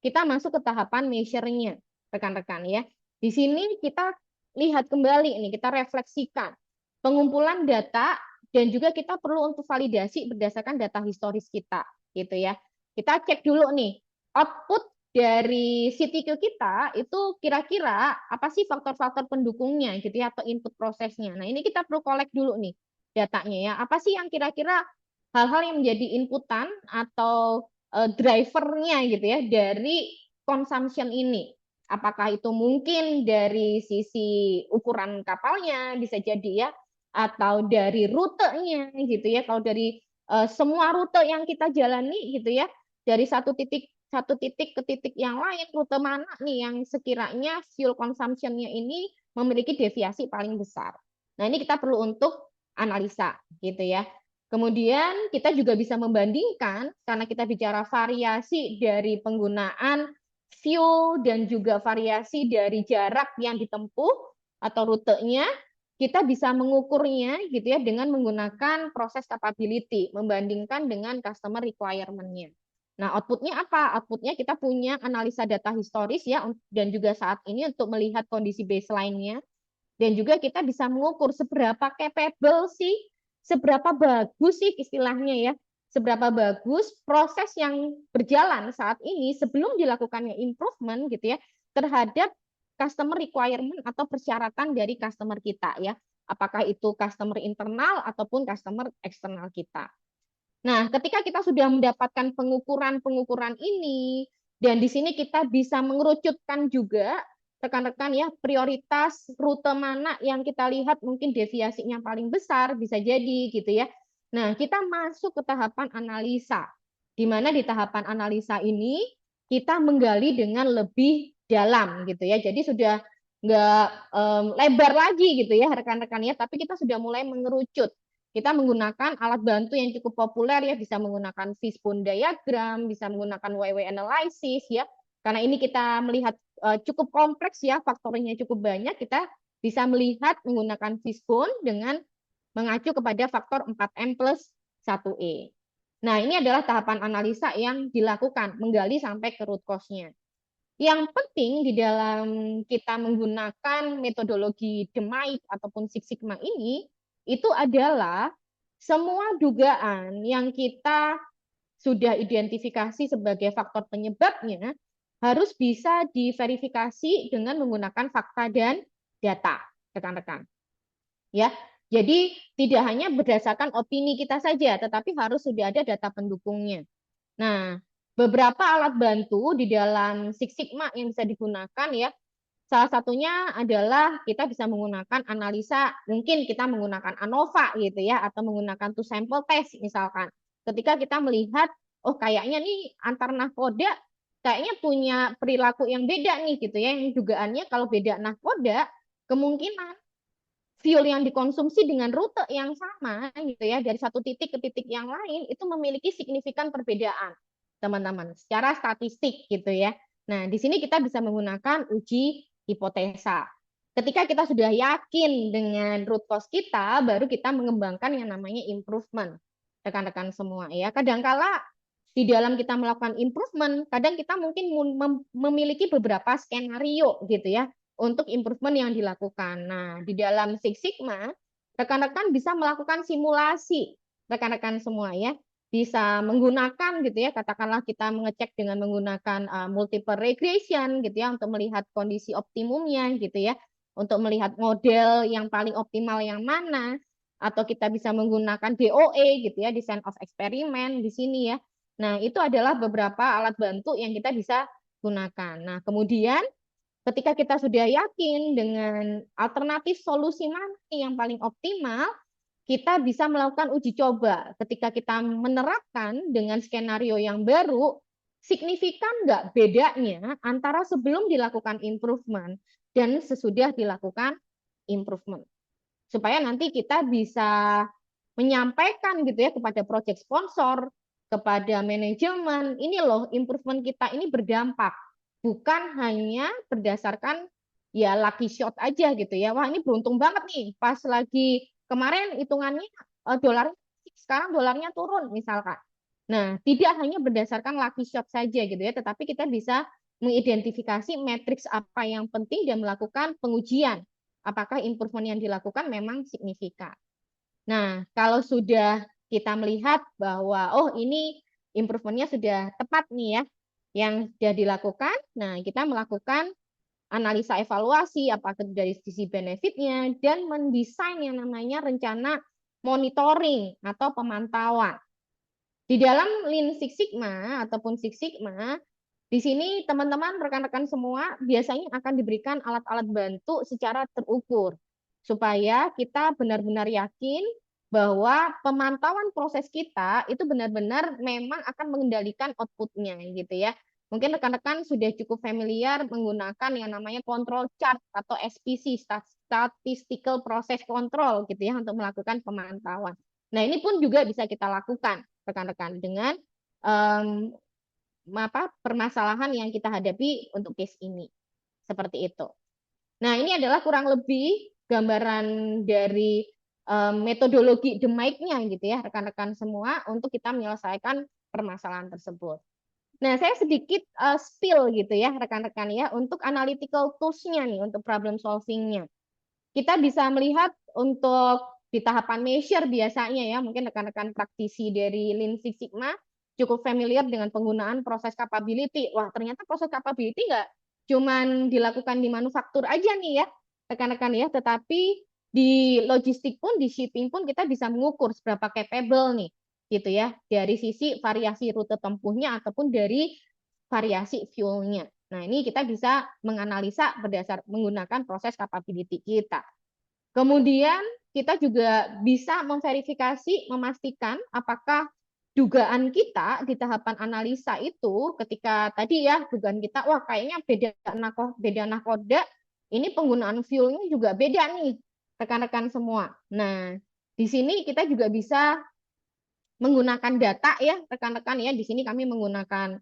kita masuk ke tahapan measure-nya, rekan-rekan ya. Di sini kita lihat kembali nih, kita refleksikan pengumpulan data dan juga kita perlu untuk validasi berdasarkan data historis kita, gitu ya. Kita cek dulu nih, output dari CTQ kita itu kira-kira apa sih faktor-faktor pendukungnya gitu ya atau input prosesnya. Nah, ini kita perlu collect dulu nih datanya ya. Apa sih yang kira-kira hal-hal yang menjadi inputan atau drivernya gitu ya dari consumption ini. Apakah itu mungkin dari sisi ukuran kapalnya bisa jadi ya atau dari rutenya gitu ya. Kalau dari semua rute yang kita jalani gitu ya dari satu titik ke titik yang lain, rute mana nih yang sekiranya fuel consumption-nya ini memiliki deviasi paling besar. Nah, ini kita perlu untuk analisa gitu ya. Kemudian kita juga bisa membandingkan karena kita bicara variasi dari penggunaan fuel dan juga variasi dari jarak yang ditempuh atau rutenya, kita bisa mengukurnya gitu ya dengan menggunakan proses capability membandingkan dengan customer requirement-nya. Nah, outputnya apa? Outputnya kita punya analisa data historis ya, dan juga saat ini untuk melihat kondisi baseline-nya. Dan juga kita bisa mengukur seberapa capable sih, seberapa bagus sih istilahnya ya, seberapa bagus proses yang berjalan saat ini sebelum dilakukannya improvement gitu ya, terhadap customer requirement atau persyaratan dari customer kita ya. Apakah itu customer internal ataupun customer eksternal kita. Nah, ketika kita sudah mendapatkan pengukuran-pengukuran ini, dan di sini kita bisa mengerucutkan juga rekan-rekan ya prioritas rute mana yang kita lihat mungkin deviasinya paling besar bisa jadi gitu ya. Nah, kita masuk ke tahapan analisa. Di mana di tahapan analisa ini kita menggali dengan lebih dalam gitu ya. Jadi sudah nggak lebar lagi gitu ya rekan-rekan ya, tapi kita sudah mulai mengerucut. Kita menggunakan alat bantu yang cukup populer ya, bisa menggunakan fishbone diagram, bisa menggunakan YW analysis ya. Karena ini kita melihat cukup kompleks ya, faktornya cukup banyak, kita bisa melihat menggunakan fishbone dengan mengacu kepada faktor 4M plus 1E. Nah, ini adalah tahapan analisa yang dilakukan, menggali sampai ke root cause-nya. Yang penting di dalam kita menggunakan metodologi DMAIC ataupun Six Sigma ini, itu adalah semua dugaan yang kita sudah identifikasi sebagai faktor penyebabnya harus bisa diverifikasi dengan menggunakan fakta dan data, rekan-rekan. Ya, jadi tidak hanya berdasarkan opini kita saja, tetapi harus sudah ada data pendukungnya. Nah, beberapa alat bantu di dalam Six Sigma yang bisa digunakan ya, salah satunya adalah kita bisa menggunakan analisa, mungkin kita menggunakan ANOVA gitu ya, atau menggunakan two sample test misalkan. Ketika kita melihat, oh kayaknya nih antar nahkoda kayaknya punya perilaku yang beda nih gitu ya, yang dugaannya kalau beda nahkoda, kemungkinan fuel yang dikonsumsi dengan rute yang sama gitu ya, dari satu titik ke titik yang lain itu memiliki signifikan perbedaan, teman-teman, secara statistik gitu ya. Nah, di sini kita bisa menggunakan uji hipotesa. Ketika kita sudah yakin dengan root cause kita, baru kita mengembangkan yang namanya improvement. Rekan-rekan semua ya. Kadangkala di dalam kita melakukan improvement, kadang kita mungkin memiliki beberapa skenario gitu ya untuk improvement yang dilakukan. Nah, di dalam Six Sigma, rekan-rekan bisa melakukan simulasi, rekan-rekan semua ya bisa menggunakan gitu ya, katakanlah kita mengecek dengan menggunakan multiple regression gitu ya untuk melihat kondisi optimumnya gitu ya, untuk melihat model yang paling optimal yang mana, atau kita bisa menggunakan DOE gitu ya, design of experiment di sini ya. Nah, itu adalah beberapa alat bantu yang kita bisa gunakan. Nah, kemudian ketika kita sudah yakin dengan alternatif solusi mana yang paling optimal, kita bisa melakukan uji coba. Ketika kita menerapkan dengan skenario yang baru, signifikan nggak bedanya antara sebelum dilakukan improvement dan sesudah dilakukan improvement. Supaya nanti kita bisa menyampaikan gitu ya kepada project sponsor, kepada manajemen, ini loh improvement kita ini berdampak. Bukan hanya berdasarkan ya lucky shot aja gitu ya. Wah, ini beruntung banget nih pas lagi kemarin hitungannya dolar, sekarang dolarnya turun misalkan. Nah, tidak hanya berdasarkan lucky shot saja gitu ya, tetapi kita bisa mengidentifikasi matriks apa yang penting dan melakukan pengujian. Apakah improvement yang dilakukan memang signifikan. Nah, kalau sudah kita melihat bahwa oh ini improvementnya sudah tepat nih ya, yang sudah dilakukan, nah kita melakukan analisa evaluasi apakah dari sisi benefitnya dan mendesain yang namanya rencana monitoring atau pemantauan. Di dalam Lean Six Sigma ataupun Six Sigma, di sini teman-teman rekan-rekan semua biasanya akan diberikan alat-alat bantu secara terukur supaya kita benar-benar yakin bahwa pemantauan proses kita itu benar-benar memang akan mengendalikan outputnya gitu ya. Mungkin rekan-rekan sudah cukup familiar menggunakan yang namanya control chart atau SPC, Statistical Process Control gitu ya untuk melakukan pemantauan. Nah, ini pun juga bisa kita lakukan rekan-rekan dengan um, permasalahan yang kita hadapi untuk case ini. Seperti itu. Nah, ini adalah kurang lebih gambaran dari metodologi demaiknya gitu ya, rekan-rekan semua untuk kita menyelesaikan permasalahan tersebut. Nah, saya sedikit spill gitu ya, rekan-rekan ya, untuk analytical tools-nya nih, untuk problem solving-nya. Kita bisa melihat untuk di tahapan measure biasanya ya, mungkin rekan-rekan praktisi dari Lean Six Sigma cukup familiar dengan penggunaan proses capability. Wah, ternyata proses capability nggak cuman dilakukan di manufaktur aja nih ya, rekan-rekan ya, tetapi di logistik pun, di shipping pun kita bisa mengukur seberapa capable nih, gitu ya, dari sisi variasi rute tempuhnya ataupun dari variasi fuel-nya. Nah, ini kita bisa menganalisa berdasar menggunakan proses capability kita. Kemudian kita juga bisa memverifikasi, memastikan apakah dugaan kita di tahapan analisa itu ketika tadi ya dugaan kita wah kayaknya beda nakoda, ini penggunaan fuelnya juga beda nih rekan-rekan semua. Nah, di sini kita juga bisa menggunakan data ya rekan-rekan ya. Di sini kami menggunakan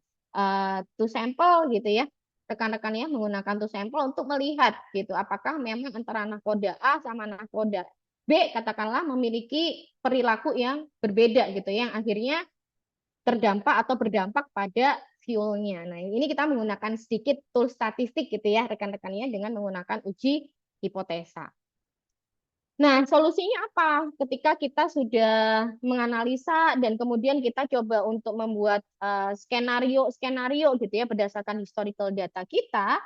to sample gitu ya. Rekan-rekan ya menggunakan to sample untuk melihat gitu apakah memang antara nakoda A sama nakoda B katakanlah memiliki perilaku yang berbeda gitu yang akhirnya terdampak atau berdampak pada fuelnya. Nah, ini kita menggunakan sedikit tool statistik gitu ya rekan-rekannya dengan menggunakan uji hipotesa. Nah, solusinya apa? Ketika kita sudah menganalisa dan kemudian kita coba untuk membuat skenario-skenario gitu ya berdasarkan historical data kita,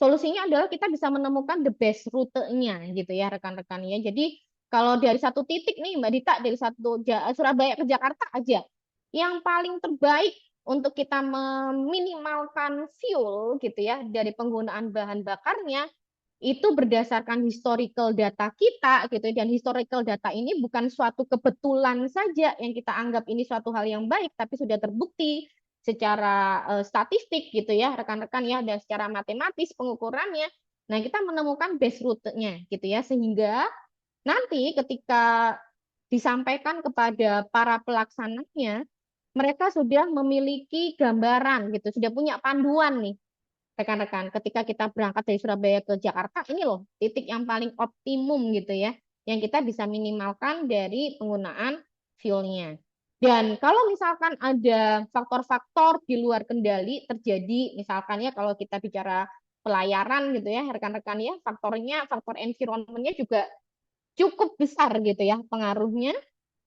solusinya adalah kita bisa menemukan the best rutenya gitu ya rekan-rekan ya. Jadi kalau dari satu titik nih Mbak Dita dari Surabaya ke Jakarta aja, yang paling terbaik untuk kita meminimalkan fuel gitu ya dari penggunaan bahan bakarnya itu berdasarkan historical data kita gitu dan historical data ini bukan suatu kebetulan saja yang kita anggap ini suatu hal yang baik tapi sudah terbukti secara statistik gitu ya rekan-rekan ya dan secara matematis pengukurannya. Nah, kita menemukan base route-nya gitu ya sehingga nanti ketika disampaikan kepada para pelaksananya mereka sudah memiliki gambaran gitu, sudah punya panduan nih rekan-rekan, ketika kita berangkat dari Surabaya ke Jakarta, ini loh titik yang paling optimum gitu ya, yang kita bisa minimalkan dari penggunaan fuelnya. Dan kalau misalkan ada faktor-faktor di luar kendali terjadi, misalkan ya kalau kita bicara pelayaran gitu ya, rekan-rekan ya, faktor environmentnya juga cukup besar gitu ya pengaruhnya,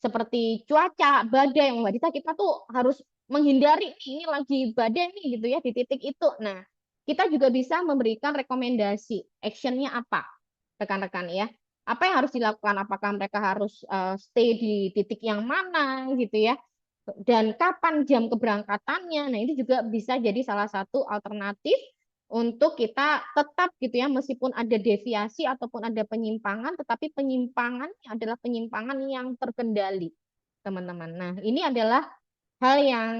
seperti cuaca, badai, yang Mbak Dita kita tuh harus menghindari ini lagi badai nih gitu ya di titik itu. Nah, kita juga bisa memberikan rekomendasi actionnya apa rekan-rekan ya. Apa yang harus dilakukan? Apakah mereka harus stay di titik yang mana gitu ya? Dan kapan jam keberangkatannya? Nah, ini juga bisa jadi salah satu alternatif untuk kita tetap gitu ya meskipun ada deviasi ataupun ada penyimpangan tetapi penyimpangannya adalah penyimpangan yang terkendali teman-teman. Nah, ini adalah hal yang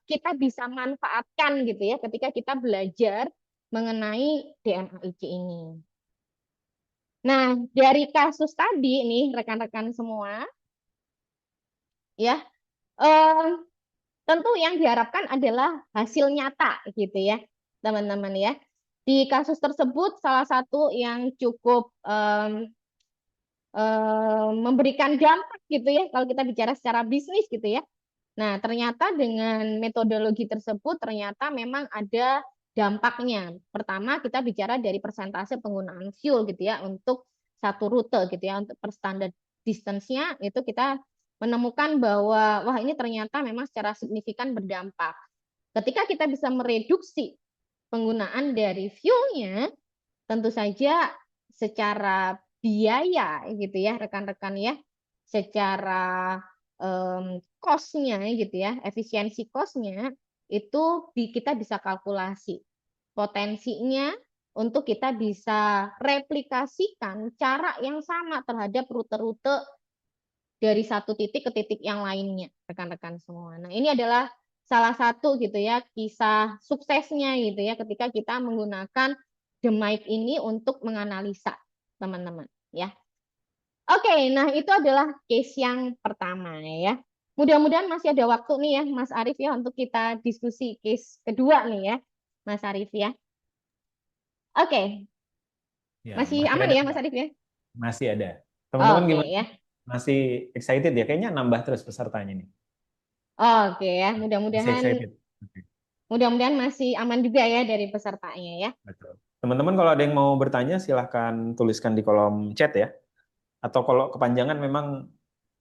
kita bisa manfaatkan gitu ya ketika kita belajar mengenai DMAIC ini. Nah, dari kasus tadi nih rekan-rekan semua ya eh, tentu yang diharapkan adalah hasil nyata gitu ya teman-teman ya. Di kasus tersebut salah satu yang cukup memberikan dampak gitu ya kalau kita bicara secara bisnis gitu ya. Nah, ternyata dengan metodologi tersebut ternyata memang ada dampaknya. Pertama, kita bicara dari persentase penggunaan fuel gitu ya untuk satu rute gitu ya, untuk per standar distance-nya itu kita menemukan bahwa wah ini ternyata memang secara signifikan berdampak. Ketika kita bisa mereduksi penggunaan dari fuel-nya, tentu saja secara biaya gitu ya rekan-rekan ya, secara cost-nya gitu ya, efisiensi cost-nya itu kita bisa kalkulasi potensinya untuk kita bisa replikasikan cara yang sama terhadap rute-rute dari satu titik ke titik yang lainnya, rekan-rekan semua. Nah, ini adalah salah satu gitu ya kisah suksesnya gitu ya ketika kita menggunakan The Mic ini untuk menganalisa teman-teman ya. Oke, nah itu adalah case yang pertama ya. Mudah-mudahan masih ada waktu nih ya Mas Arief ya untuk kita diskusi case kedua nih ya Mas Arief ya. Oke, Ya, masih masih aman ada, ya Mas Mbak. Arief ya? Masih ada. Teman-teman Oke gimana? ya. Masih excited ya? Kayaknya nambah terus pesertanya nih. Oke ya, Masih mudah-mudahan excited. Oke, mudah-mudahan masih aman juga ya dari pesertanya ya. betul. Teman-teman kalau ada yang mau bertanya silahkan tuliskan di kolom chat ya. Atau kalau kepanjangan memang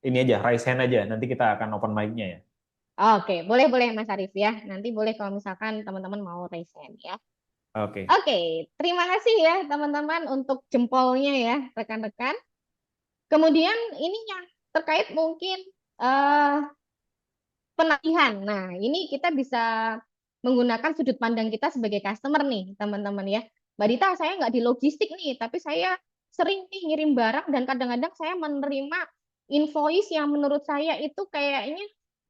ini aja, raise hand aja. Nanti kita akan open mic-nya ya. Oke, boleh-boleh Mas Arief ya. Nanti boleh kalau misalkan teman-teman mau raise hand ya. Oke. Oke, terima kasih ya teman-teman untuk jempolnya ya rekan-rekan. Kemudian ini yang terkait mungkin eh, penagihan. Nah, ini kita bisa menggunakan sudut pandang kita sebagai customer nih, teman-teman ya. Mbak Dita, saya nggak di logistik nih, tapi saya sering nih ngirim barang dan kadang-kadang saya menerima invoice yang menurut saya itu kayaknya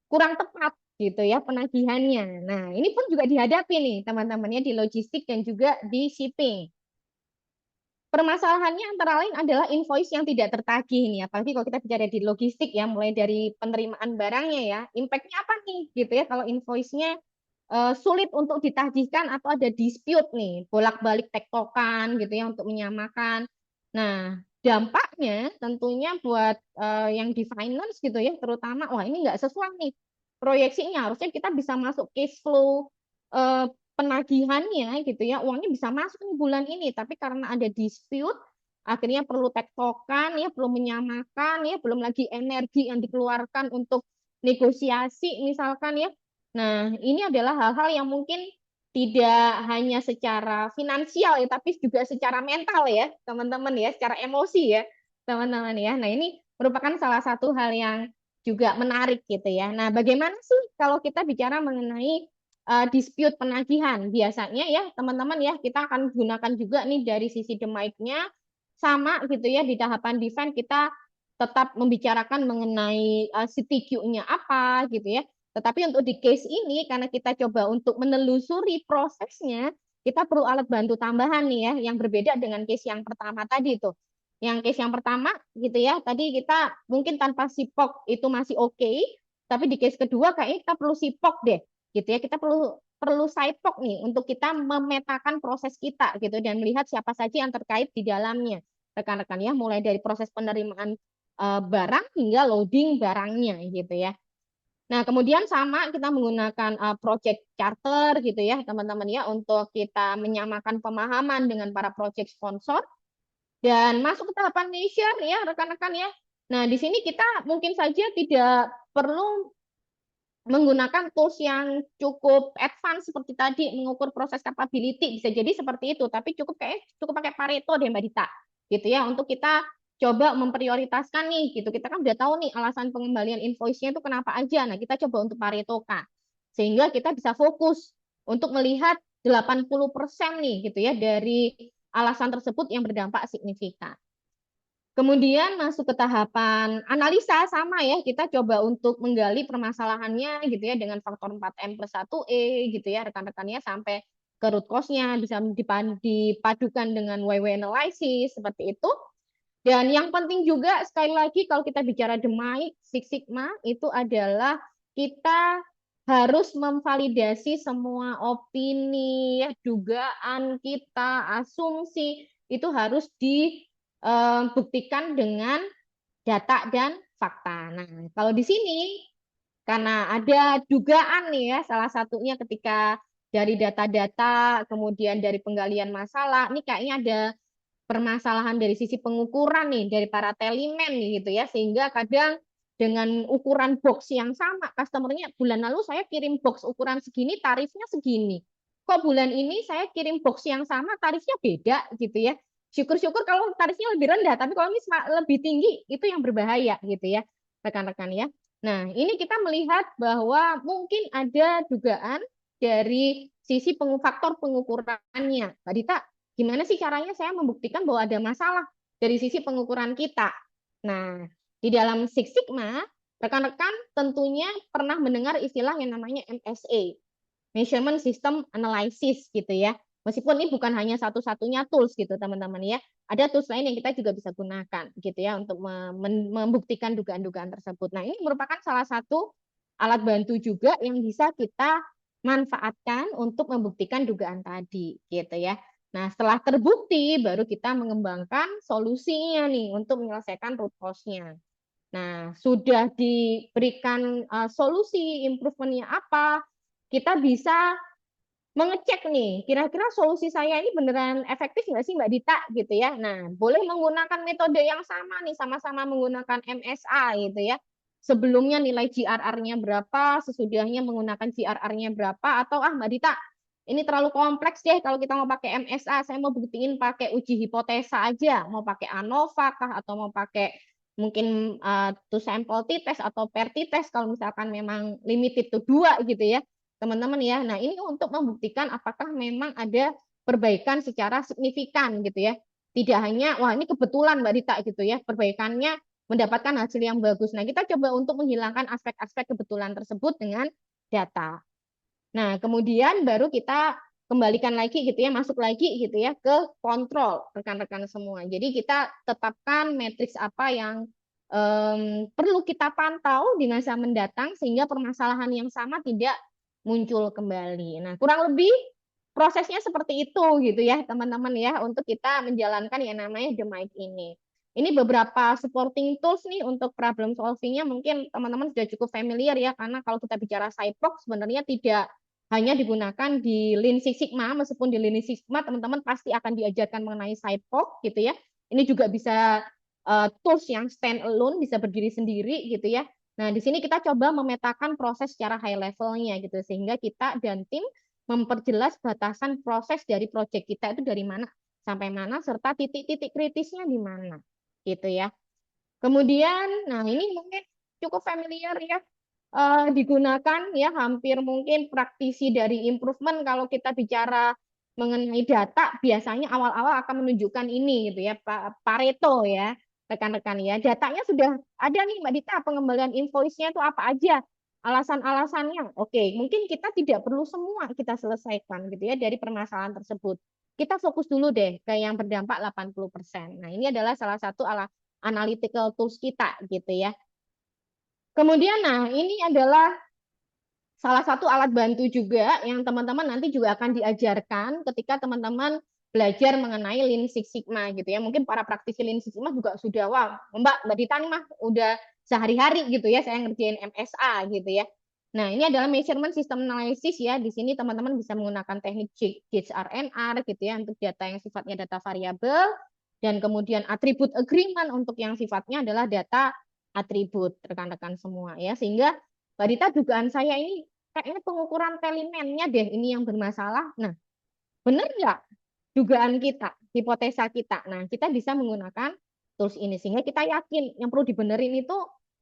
kurang tepat gitu ya penagihannya. Nah, ini pun juga dihadapi nih teman-temannya di logistik dan juga di shipping. Permasalahannya antara lain adalah invoice yang tidak tertagih nih, apalagi kalau kita bicara di logistik ya, mulai dari penerimaan barangnya ya, impact-nya apa nih gitu ya kalau invoice-nya sulit untuk ditagihkan atau ada dispute nih, bolak-balik tektokan gitu ya untuk menyamakan. Nah, dampaknya tentunya buat yang di finance gitu ya, terutama wah ini nggak sesuai nih proyeksinya, harusnya kita bisa masuk case flow eh, penagihannya gitu ya, uangnya bisa masuk nih bulan ini, tapi karena ada dispute, akhirnya perlu tektokan ya, perlu menyamakan ya, belum lagi energi yang dikeluarkan untuk negosiasi misalkan ya. Nah, ini adalah hal-hal yang mungkin tidak hanya secara finansial ya, tapi juga secara mental ya, teman-teman ya, secara emosi ya, teman-teman ya. Nah, ini merupakan salah satu hal yang juga menarik gitu ya. Nah, bagaimana sih kalau kita bicara mengenai dispute penagihan. Biasanya ya teman-teman ya kita akan gunakan juga nih dari sisi demic-nya sama gitu ya di tahapan defense kita tetap membicarakan mengenai CTQ-nya apa gitu ya. Tetapi untuk di case ini karena kita coba untuk menelusuri prosesnya, kita perlu alat bantu tambahan nih ya yang berbeda dengan case yang pertama tadi tuh. Yang case yang pertama gitu ya, tadi kita mungkin tanpa sipok itu masih oke, tapi di case kedua kayaknya kita perlu sipok deh gitu ya, kita perlu perlu sidepok nih untuk kita memetakan proses kita gitu dan melihat siapa saja yang terkait di dalamnya rekan-rekan ya, mulai dari proses penerimaan barang hingga loading barangnya gitu ya. Nah, kemudian sama kita menggunakan project charter gitu ya, teman-teman ya, untuk kita menyamakan pemahaman dengan para project sponsor dan masuk ke tahapan measure ya, rekan-rekan ya. Nah, di sini kita mungkin saja tidak perlu menggunakan tools yang cukup advance seperti tadi mengukur proses capability bisa jadi seperti itu, tapi cukup pakai Pareto deh Mbak Dita gitu ya untuk kita coba memprioritaskan nih gitu, kita kan udah tahu nih alasan pengembalian invoice-nya itu kenapa aja, nah kita coba untuk Pareto kan sehingga kita bisa fokus untuk melihat 80% nih gitu ya dari alasan tersebut yang berdampak signifikan. Kemudian masuk ke tahapan analisa sama ya, kita coba untuk menggali permasalahannya gitu ya dengan faktor 4M plus 1E gitu ya rekan-rekannya sampai ke root cause-nya bisa dipadukan dengan YW analysis seperti itu. Dan yang penting juga sekali lagi kalau kita bicara DMAIC, Six Sigma itu adalah kita harus memvalidasi semua opini, ya, dugaan kita, asumsi itu harus di buktikan dengan data dan fakta. Nah, kalau di sini karena ada dugaan nih ya, salah satunya ketika dari data-data, kemudian dari penggalian masalah, ini kayaknya ada permasalahan dari sisi pengukuran nih dari para telemen nih gitu ya, sehingga kadang dengan ukuran box yang sama, customernya bulan lalu saya kirim box ukuran segini, tarifnya segini. Kok bulan ini saya kirim box yang sama, tarifnya beda gitu ya. Syukur-syukur kalau tarifnya lebih rendah, tapi kalau ini lebih tinggi, itu yang berbahaya gitu ya, rekan-rekan ya. Nah, ini kita melihat bahwa mungkin ada dugaan dari sisi faktor pengukurannya. Mbak Dita, gimana sih caranya saya membuktikan bahwa ada masalah dari sisi pengukuran kita? Nah, di dalam Six Sigma, rekan-rekan tentunya pernah mendengar istilah yang namanya MSA, Measurement System Analysis gitu ya. Meskipun ini bukan hanya satu-satunya tools gitu teman-teman ya. Ada tools lain yang kita juga bisa gunakan gitu ya untuk membuktikan dugaan-dugaan tersebut. Nah, ini merupakan salah satu alat bantu juga yang bisa kita manfaatkan untuk membuktikan dugaan tadi gitu ya. Nah, setelah terbukti baru kita mengembangkan solusinya nih untuk menyelesaikan root cause-nya. Nah, sudah diberikan solusi improvementnya apa, kita bisa mengecek nih, kira-kira solusi saya ini beneran efektif nggak sih Mbak Dita gitu ya. Nah, boleh menggunakan metode yang sama nih, sama-sama menggunakan MSA gitu ya. Sebelumnya nilai GRR-nya berapa, sesudahnya menggunakan GRR-nya berapa, atau Mbak Dita, ini terlalu kompleks deh kalau kita mau pakai MSA, saya mau buktiin pakai uji hipotesa aja, mau pakai ANOVA kah, atau mau pakai mungkin two sample t-test atau pair t-test kalau misalkan memang limited to 2 gitu ya teman-teman ya. Nah, ini untuk membuktikan apakah memang ada perbaikan secara signifikan gitu ya. Tidak hanya, wah ini kebetulan Mbak Dita gitu ya, perbaikannya mendapatkan hasil yang bagus. Nah, kita coba untuk menghilangkan aspek-aspek kebetulan tersebut dengan data. Nah, kemudian baru kita kembalikan lagi gitu ya, masuk lagi gitu ya ke kontrol rekan-rekan semua. Jadi kita tetapkan matriks apa yang perlu kita pantau di masa mendatang sehingga permasalahan yang sama tidak muncul kembali. Nah, kurang lebih prosesnya seperti itu gitu ya, teman-teman ya, untuk kita menjalankan yang namanya The Mic ini. Ini beberapa supporting tools nih untuk problem solving-nya mungkin teman-teman sudah cukup familiar ya, karena kalau kita bicara Cyprox sebenarnya tidak hanya digunakan di Lean Six Sigma, meskipun di Lean Six Sigma teman-teman pasti akan diajarkan mengenai Cyprox gitu ya. Ini juga bisa tools yang stand alone, bisa berdiri sendiri gitu ya. Nah, di sini kita coba memetakan proses secara high levelnya gitu, sehingga kita dan tim memperjelas batasan proses dari proyek kita itu dari mana sampai mana, serta titik-titik kritisnya di mana, gitu ya. Kemudian, nah ini mungkin cukup familiar ya, digunakan ya hampir mungkin praktisi dari improvement kalau kita bicara mengenai data biasanya awal-awal akan menunjukkan ini gitu ya Pareto ya rekan-rekan ya datanya sudah ada nih Mbak Dita pengembalian invoice-nya itu apa aja alasan-alasannya oke mungkin kita tidak perlu semua kita selesaikan gitu ya dari permasalahan tersebut kita fokus dulu deh ke yang berdampak 80%. Nah ini adalah salah satu analytical tools kita gitu ya. Kemudian nah ini adalah salah satu alat bantu juga yang teman-teman nanti juga akan diajarkan ketika teman-teman belajar mengenai Lean Six Sigma gitu ya. Mungkin para praktisi Lean Six Sigma juga sudah wah, Mbak Dita mah udah sehari-hari gitu ya saya ngerjain MSA gitu ya. Nah, ini adalah measurement system analysis ya. Di sini teman-teman bisa menggunakan teknik Gates RNR gitu ya untuk data yang sifatnya data variabel dan kemudian atribut agreement untuk yang sifatnya adalah data atribut rekan-rekan semua ya. Sehingga Mbak Dita dugaan saya ini kayaknya pengukuran telemennya deh ini yang bermasalah. Nah, benar nggak dugaan kita, hipotesa kita? Nah, kita bisa menggunakan tools ini sehingga kita yakin yang perlu dibenerin itu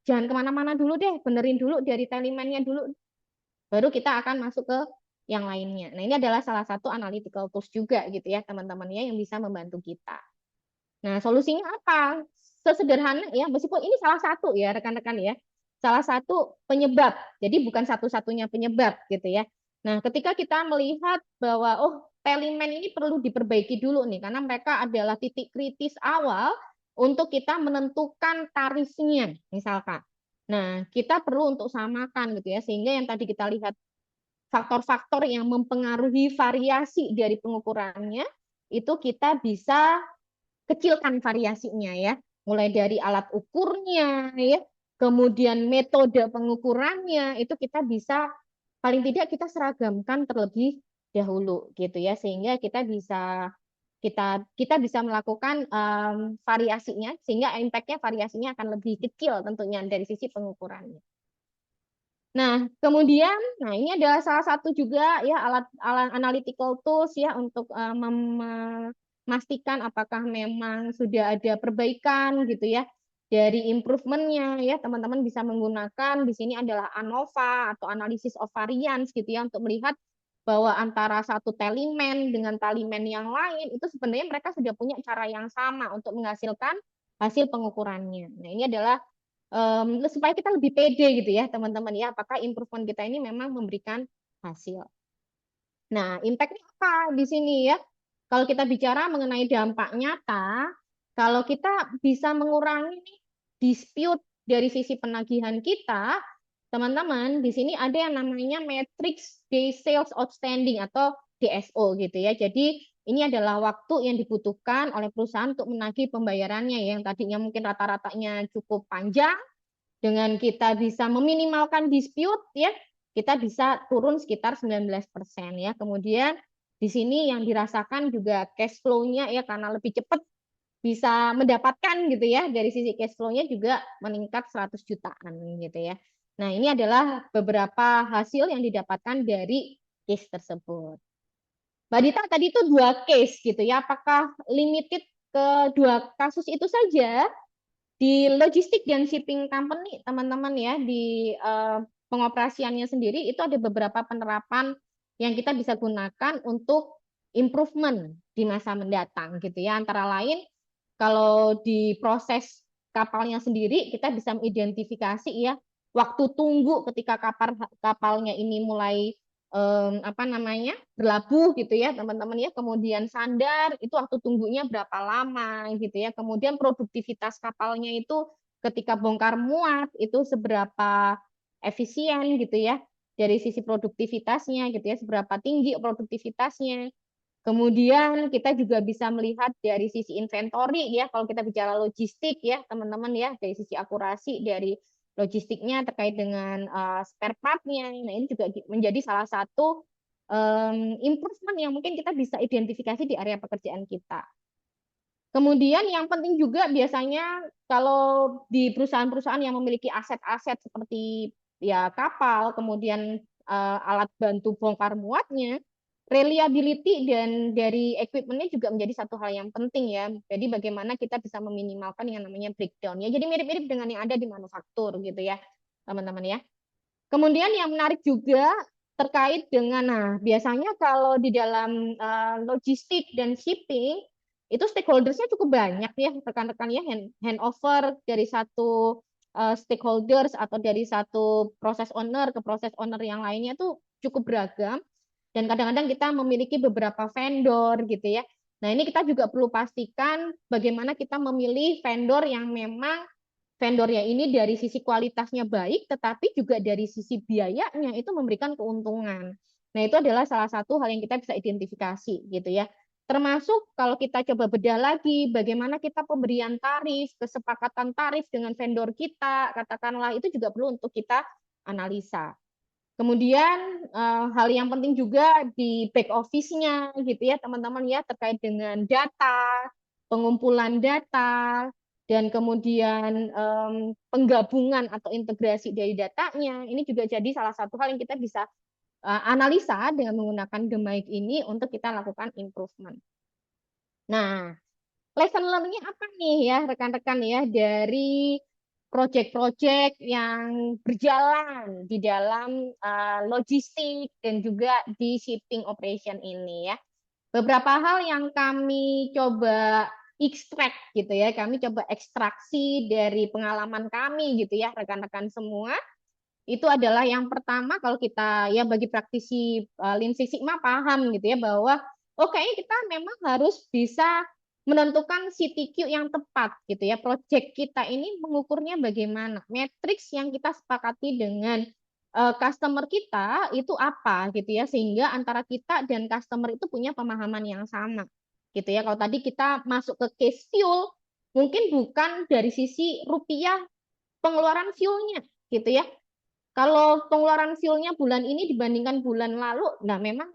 jangan kemana-mana dulu deh, benerin dulu dari telemennya dulu, baru kita akan masuk ke yang lainnya. Nah, ini adalah salah satu analytical tools juga gitu ya teman-teman ya yang bisa membantu kita. Nah, solusinya apa? Sesederhana ya, meskipun ini salah satu ya rekan-rekan ya, salah satu penyebab. Jadi bukan satu-satunya penyebab gitu ya. Nah, ketika kita melihat bahwa oh telemen ini perlu diperbaiki dulu nih karena mereka adalah titik kritis awal untuk kita menentukan tarifnya misalkan. Nah, kita perlu untuk samakan gitu ya sehingga yang tadi kita lihat faktor-faktor yang mempengaruhi variasi dari pengukurannya itu kita bisa kecilkan variasinya ya, mulai dari alat ukurnya ya, kemudian metode pengukurannya itu kita bisa paling tidak kita seragamkan terlebih dahulu gitu ya, sehingga kita bisa melakukan variasinya sehingga impact-nya variasinya akan lebih kecil tentunya dari sisi pengukurannya. Nah, kemudian, nah ini adalah salah satu juga ya alat analytical tools ya untuk memastikan apakah memang sudah ada perbaikan gitu ya dari improvementnya ya teman-teman bisa menggunakan di sini adalah ANOVA atau analysis of variance gitu ya untuk melihat bahwa antara satu taliman dengan taliman yang lain itu sebenarnya mereka sudah punya cara yang sama untuk menghasilkan hasil pengukurannya. Nah, ini adalah supaya kita lebih pede gitu ya teman-teman ya apakah improvement kita ini memang memberikan hasil. Nah, impact-nya apa di sini ya? Kalau kita bicara mengenai dampak nyata, kalau kita bisa mengurangi dispute dari sisi penagihan kita, teman-teman, di sini ada yang namanya matrix day sales outstanding atau DSO gitu ya. Jadi ini adalah waktu yang dibutuhkan oleh perusahaan untuk menagih pembayarannya yang tadinya mungkin rata-ratanya cukup panjang dengan kita bisa meminimalkan dispute ya, kita bisa turun sekitar 19% ya. Kemudian di sini yang dirasakan juga cash flow-nya ya karena lebih cepat bisa mendapatkan gitu ya dari sisi cash flow-nya juga meningkat 100 jutaan gitu ya. Nah, ini adalah beberapa hasil yang didapatkan dari case tersebut. Mbak Dita tadi itu 2 case gitu ya. Apakah limited ke 2 kasus itu saja? Di logistik dan shipping company, teman-teman ya, di pengoperasiannya sendiri itu ada beberapa penerapan yang kita bisa gunakan untuk improvement di masa mendatang gitu ya. Antara lain kalau di proses kapalnya sendiri kita bisa mengidentifikasi ya waktu tunggu ketika kapalnya ini mulai apa namanya berlabuh gitu ya teman-teman ya, kemudian sandar itu waktu tunggunya berapa lama gitu ya, kemudian produktivitas kapalnya itu ketika bongkar muat itu seberapa efisien gitu ya dari sisi produktivitasnya gitu ya, seberapa tinggi produktivitasnya. Kemudian kita juga bisa melihat dari sisi inventory ya, kalau kita bicara logistik ya teman-teman ya, dari sisi akurasi dari logistiknya terkait dengan spare part-nya. Nah, ini juga menjadi salah satu improvement yang mungkin kita bisa identifikasi di area pekerjaan kita. Kemudian yang penting juga biasanya kalau di perusahaan-perusahaan yang memiliki aset-aset seperti ya kapal, kemudian alat bantu bongkar muatnya, reliability dan dari equipment-nya juga menjadi satu hal yang penting ya. Jadi bagaimana kita bisa meminimalkan yang namanya breakdown ya. Jadi mirip-mirip dengan yang ada di manufaktur gitu ya, teman-teman ya. Kemudian yang menarik juga terkait dengan, nah biasanya kalau di dalam logistik dan shipping, itu stakeholders-nya cukup banyak ya, rekan-rekan ya, handover dari satu stakeholders atau dari satu proses owner ke proses owner yang lainnya tuh cukup beragam, dan kadang-kadang kita memiliki beberapa vendor gitu ya. Nah ini kita juga perlu pastikan bagaimana kita memilih vendor yang memang vendornya ini dari sisi kualitasnya baik, tetapi juga dari sisi biayanya itu memberikan keuntungan. Nah, itu adalah salah satu hal yang kita bisa identifikasi gitu ya. Termasuk kalau kita coba bedah lagi, bagaimana kita pemberian tarif, kesepakatan tarif dengan vendor kita, katakanlah itu juga perlu untuk kita analisa. Kemudian hal yang penting juga di back office-nya gitu ya teman-teman ya, terkait dengan data, pengumpulan data, dan kemudian penggabungan atau integrasi dari datanya. Ini juga jadi salah satu hal yang kita bisa analisa dengan menggunakan Gemaic ini untuk kita lakukan improvement. Nah, lesson learning-nya apa nih ya rekan-rekan ya dari proyek-proyek yang berjalan di dalam logistik dan juga di shipping operation ini ya. Beberapa hal yang kami coba ekstrak gitu ya, kami coba ekstraksi dari pengalaman kami gitu ya rekan-rekan semua. Itu adalah yang pertama kalau kita ya bagi praktisi Lean Six Sigma paham gitu ya bahwa oke kita memang harus bisa menentukan CTQ yang tepat gitu ya. Project kita ini mengukurnya bagaimana, matriks yang kita sepakati dengan customer kita itu apa gitu ya, sehingga antara kita dan customer itu punya pemahaman yang sama. gitu ya. Kalau tadi kita masuk ke case fuel, mungkin bukan dari sisi rupiah pengeluaran fuelnya, gitu ya. Kalau pengeluaran fuelnya bulan ini dibandingkan bulan lalu, nah memang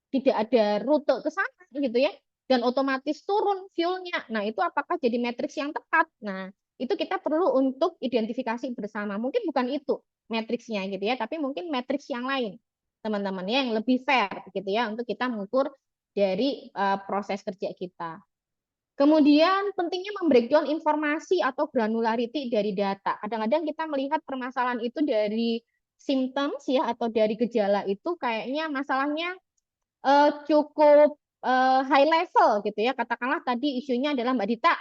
tidak ada rute ke sana gitu ya, dan otomatis turun fuelnya. Nah itu apakah jadi matriks yang tepat? Nah itu kita perlu untuk identifikasi bersama. Mungkin bukan itu matriksnya gitu ya, tapi mungkin matriks yang lain, teman-teman ya, yang lebih fair gitu ya untuk kita mengukur dari proses kerja kita. Kemudian pentingnya membreakdown informasi atau granularity dari data. Kadang-kadang kita melihat permasalahan itu dari symptoms ya, atau dari gejala itu kayaknya masalahnya cukup high level gitu ya. Katakanlah tadi isunya adalah Mbak Dita,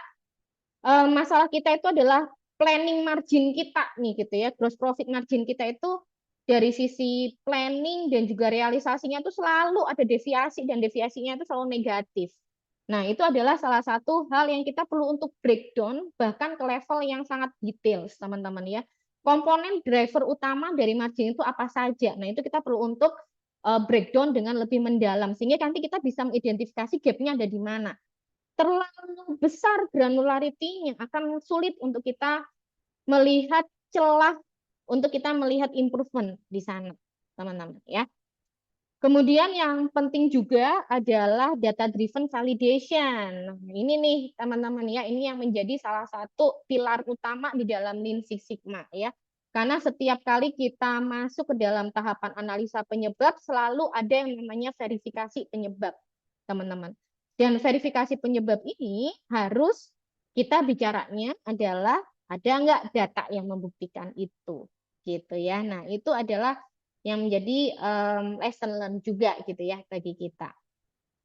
masalah kita itu adalah planning margin kita nih gitu ya. Gross profit margin kita itu dari sisi planning dan juga realisasinya itu selalu ada deviasi, dan deviasinya itu selalu negatif. Nah, itu adalah salah satu hal yang kita perlu untuk breakdown bahkan ke level yang sangat detail, teman-teman ya. Komponen driver utama dari margin itu apa saja? Nah, itu kita perlu untuk breakdown dengan lebih mendalam sehingga nanti kita bisa mengidentifikasi gap-nya ada di mana. Terlalu besar granularity-nya akan sulit untuk kita melihat celah, untuk kita melihat improvement di sana, teman-teman ya. Kemudian yang penting juga adalah data driven validation. Nah, ini nih teman-teman ya, ini yang menjadi salah satu pilar utama di dalam Lean Six Sigma ya. Karena setiap kali kita masuk ke dalam tahapan analisa penyebab, selalu ada yang namanya verifikasi penyebab, teman-teman. Dan verifikasi penyebab ini harus kita bicaranya adalah ada nggak data yang membuktikan itu, gitu ya. Nah, itu adalah yang menjadi lesson learn juga gitu ya bagi kita.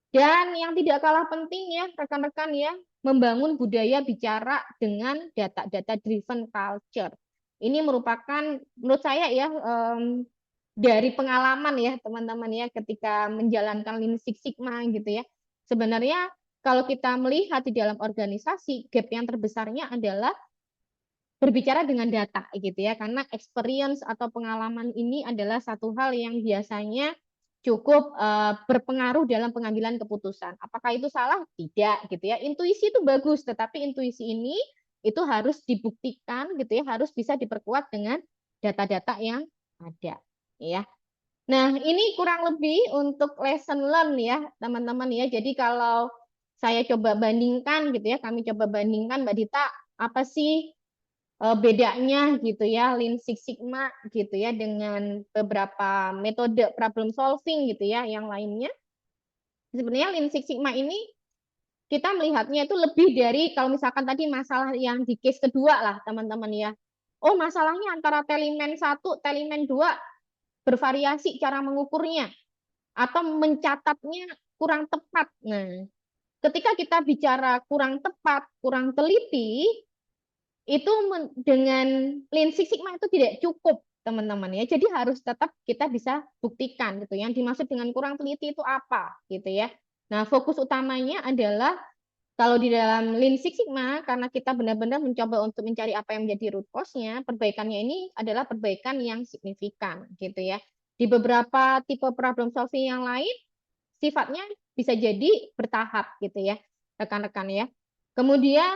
Dan yang tidak kalah penting ya rekan-rekan ya, membangun budaya bicara dengan data-data driven culture. Ini merupakan menurut saya ya dari pengalaman ya teman-teman ya, ketika menjalankan Lean Six Sigma gitu ya. Sebenarnya kalau kita melihat di dalam organisasi, gap yang terbesarnya adalah berbicara dengan data gitu ya, karena experience atau pengalaman ini adalah satu hal yang biasanya cukup berpengaruh dalam pengambilan keputusan. Apakah itu salah? Tidak gitu ya. Intuisi itu bagus, tetapi intuisi ini itu harus dibuktikan gitu ya, harus bisa diperkuat dengan data-data yang ada ya. Nah, ini kurang lebih untuk lesson learn ya, teman-teman ya. Jadi kalau saya coba bandingkan gitu ya, kami coba bandingkan Mbak Dita, apa sih bedanya gitu ya Lean Six Sigma gitu ya dengan beberapa metode problem solving gitu ya yang lainnya. Sebenarnya Lean Six Sigma ini kita melihatnya itu lebih dari kalau misalkan tadi masalah yang di case kedua lah teman-teman ya. Oh, masalahnya antara Teleman 1, Teleman 2 bervariasi cara mengukurnya atau mencatatnya kurang tepat. Nah, ketika kita bicara kurang tepat, kurang teliti, itu dengan Lean Six Sigma itu tidak cukup teman-teman ya. Jadi harus tetap kita bisa buktikan gitu. Yang dimaksud dengan kurang teliti itu apa gitu ya. Nah, fokus utamanya adalah kalau di dalam Lean Six Sigma, karena kita benar-benar mencoba untuk mencari apa yang menjadi root cause-nya, perbaikannya ini adalah perbaikan yang signifikan gitu ya. Di beberapa tipe problem solving yang lain, sifatnya bisa jadi bertahap gitu ya, rekan-rekan ya. Kemudian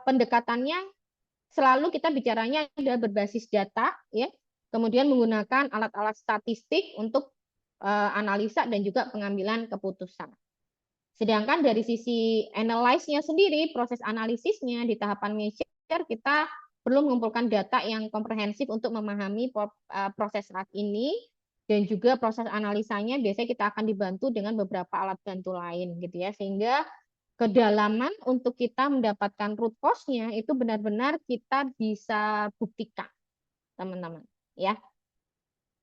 pendekatannya selalu kita bicaranya adalah berbasis data ya, kemudian menggunakan alat-alat statistik untuk analisa dan juga pengambilan keputusan. Sedangkan dari sisi analyze-nya sendiri, proses analisisnya di tahapan measure kita perlu mengumpulkan data yang komprehensif untuk memahami proses saat ini, dan juga proses analisanya biasanya kita akan dibantu dengan beberapa alat bantu lain gitu ya, sehingga kedalaman untuk kita mendapatkan root cause-nya itu benar-benar kita bisa buktikan, teman-teman. Ya,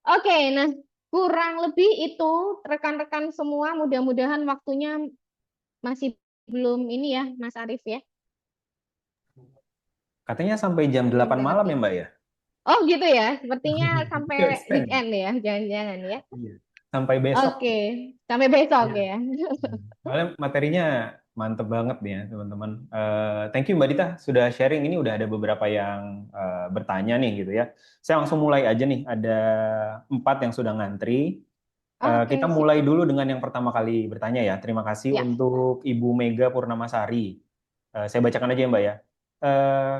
oke. Nah, kurang lebih itu rekan-rekan semua. Mudah-mudahan waktunya masih belum ini ya, Mas Arief ya. Katanya sampai jam Belum 8 malam ya, berarti. Mbak ya? Oh gitu ya. Sepertinya sampai Extend. weekend ya, jangan-jangan ya. Iya. Sampai besok. Oke, sampai besok Iya. ya. Soalnya materinya mantep banget nih ya, teman-teman. Thank you Mbak Dita sudah sharing. Ini udah ada beberapa yang bertanya nih gitu ya. Saya langsung mulai aja nih. Ada 4 yang sudah ngantri. Oke, Kita sip. mulai dulu dengan yang pertama kali bertanya ya. Terima kasih Ya. untuk Ibu Mega Purnamasari. Saya bacakan aja ya Mbak ya.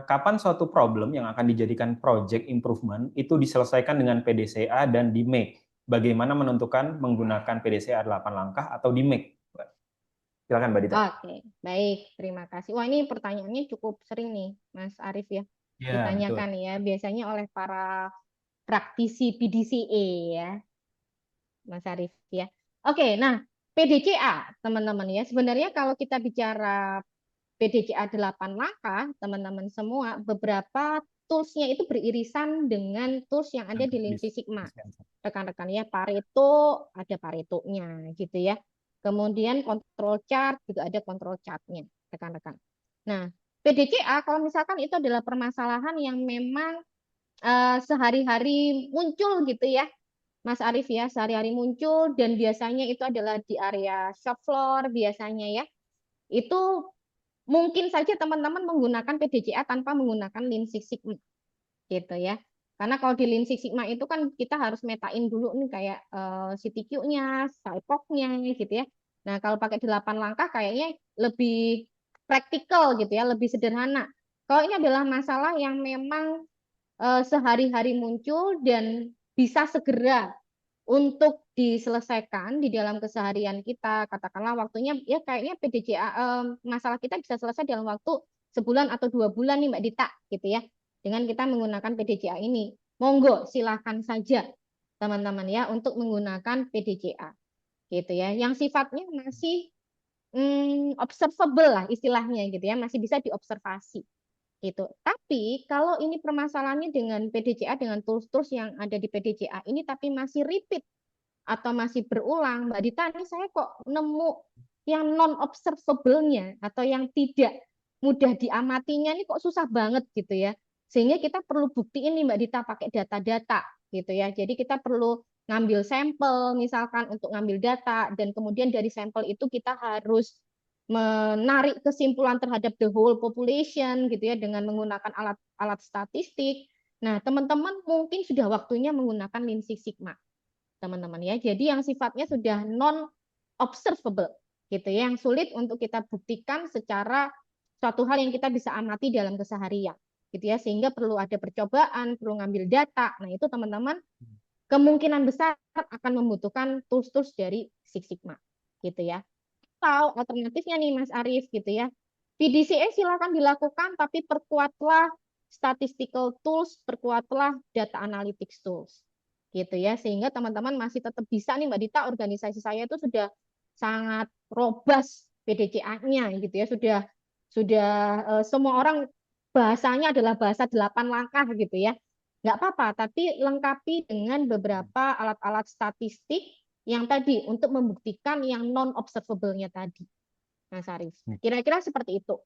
Kapan suatu problem yang akan dijadikan project improvement itu diselesaikan dengan PDCA dan DMake? Bagaimana menentukan menggunakan PDCA 8 langkah atau DMake? Silakan Mbak Dita. Oke, baik. Terima kasih. Wah, ini pertanyaannya cukup sering nih, Mas Arief ya. Ya, betul. Ditanyakan ya, biasanya oleh para praktisi PDCA ya, Mas Arief ya. Oke, nah PDCA teman-teman ya. Sebenarnya kalau kita bicara PDCA 8 langkah, teman-teman semua, beberapa tools-nya itu beririsan dengan tools yang ada di Lean Six Sigma. Rekan-rekan ya, Pareto ada Paretonya gitu ya. Kemudian control chart juga ada control chart-nya, rekan-rekan. Nah, PDCA kalau misalkan itu adalah permasalahan yang memang sehari-hari muncul gitu ya, Mas Arief ya, sehari-hari muncul dan biasanya itu adalah di area shop floor biasanya ya. Itu mungkin saja teman-teman menggunakan PDCA tanpa menggunakan Lean Six Sigma gitu ya. Karena kalau di Lean Six Sigma itu kan kita harus metain dulu nih kayak CTQ-nya, SIPOC-nya gitu ya. Nah, kalau pakai 8 langkah kayaknya lebih praktikal gitu ya, lebih sederhana. Kalau ini adalah masalah yang memang sehari-hari muncul dan bisa segera untuk diselesaikan di dalam keseharian kita, katakanlah waktunya ya kayaknya PDJA masalah kita bisa selesai dalam waktu sebulan atau 2 bulan nih Mbak Dita gitu ya dengan kita menggunakan PDJA ini. Monggo silahkan saja teman-teman ya untuk menggunakan PDJA gitu ya yang sifatnya masih observable lah istilahnya gitu ya masih bisa diobservasi gitu. Tapi kalau ini permasalahannya dengan PDCA dengan tools-tools yang ada di PDCA ini tapi masih repeat atau masih berulang, Mbak Dita, ini saya kok nemu yang non observable-nya atau yang tidak mudah diamatinya ini kok susah banget gitu ya. Sehingga kita perlu buktiin nih Mbak Dita pakai data-data gitu ya. Jadi kita perlu ngambil sampel misalkan untuk ngambil data dan kemudian dari sampel itu kita harus menarik kesimpulan terhadap the whole population gitu ya dengan menggunakan alat-alat statistik. Nah, teman-teman mungkin sudah waktunya menggunakan Lean Six Sigma, teman-teman ya. Jadi yang sifatnya sudah non observable gitu ya, yang sulit untuk kita buktikan secara suatu hal yang kita bisa amati dalam keseharian gitu ya, sehingga perlu ada percobaan, perlu ngambil data. Nah, itu teman-teman kemungkinan besar akan membutuhkan tools-tools dari Six Sigma gitu ya. Atau alternatifnya nih Mas Arief gitu ya. PDCA silakan dilakukan tapi perkuatlah statistical tools, perkuatlah data analytics tools. Gitu ya. Sehingga teman-teman masih tetap bisa nih Mbak Dita, organisasi saya itu sudah sangat robust PDCA-nya gitu ya. Sudah semua orang bahasanya adalah bahasa 8 langkah gitu ya. Nggak apa-apa, tapi lengkapi dengan beberapa alat-alat statistik yang tadi untuk membuktikan yang non observable-nya tadi, Mas Arief. Kira-kira seperti itu,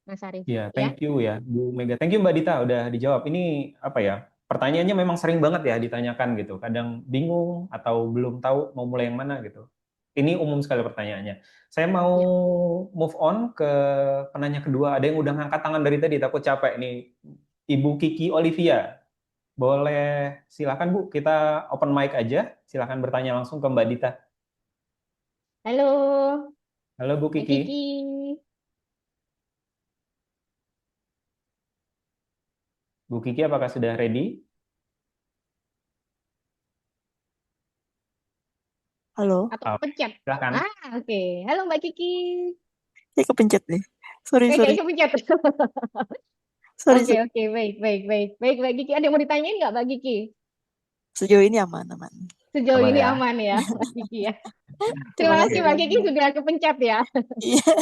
Mas Arief. Ya, Ya, thank you ya, Bu Mega. Thank you Mbak Dita udah dijawab. Ini apa ya? Pertanyaannya memang sering banget ya ditanyakan gitu. Kadang bingung atau belum tahu mau mulai yang mana gitu. Ini umum sekali pertanyaannya. Saya mau ya. move on ke penanya kedua. Ada yang udah ngangkat tangan dari tadi, takut capek nih. Ibu Kiki Olivia. Boleh silakan Bu, kita open mic aja. Silakan bertanya langsung ke Mbak Dita. Halo, Halo Bu Mbak Kiki. Kiki. Bu Kiki apakah sudah ready? Halo, Atau Oke, pencet? silakan. Oke. Halo Mbak Kiki. ya kepencet deh. Sorry, Kayak sorry, kepencet. sorry. Oke, oke, baik, baik, baik. Baik, Mbak Kiki. Ada yang mau ditanyain nggak, Mbak Kiki? Sejauh ini aman, aman. Sejauh Aman ini ya. aman ya, Mbak Kiki ya. Terima Terima kasih kasih Mbak Kiki banyak. sudah kepencet ya. Iya,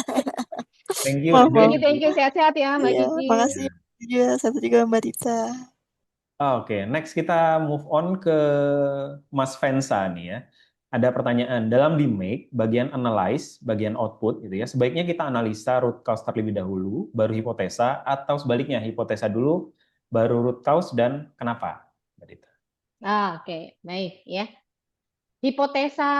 Thank you. maaf, maaf. Thank you. Sehat-sehat ya Mbak Iya, Kiki. makasih juga. Satu juga Mbak Dita. Oke, next kita move on ke Mas Vensa nih ya. Ada pertanyaan, dalam DMake, bagian analyze, bagian output gitu ya, sebaiknya kita analisa root cause terlebih dahulu, baru hipotesa, atau sebaliknya, hipotesa dulu, baru root cause, dan kenapa? Mbak Dita. Oke, baik ya. Hipotesa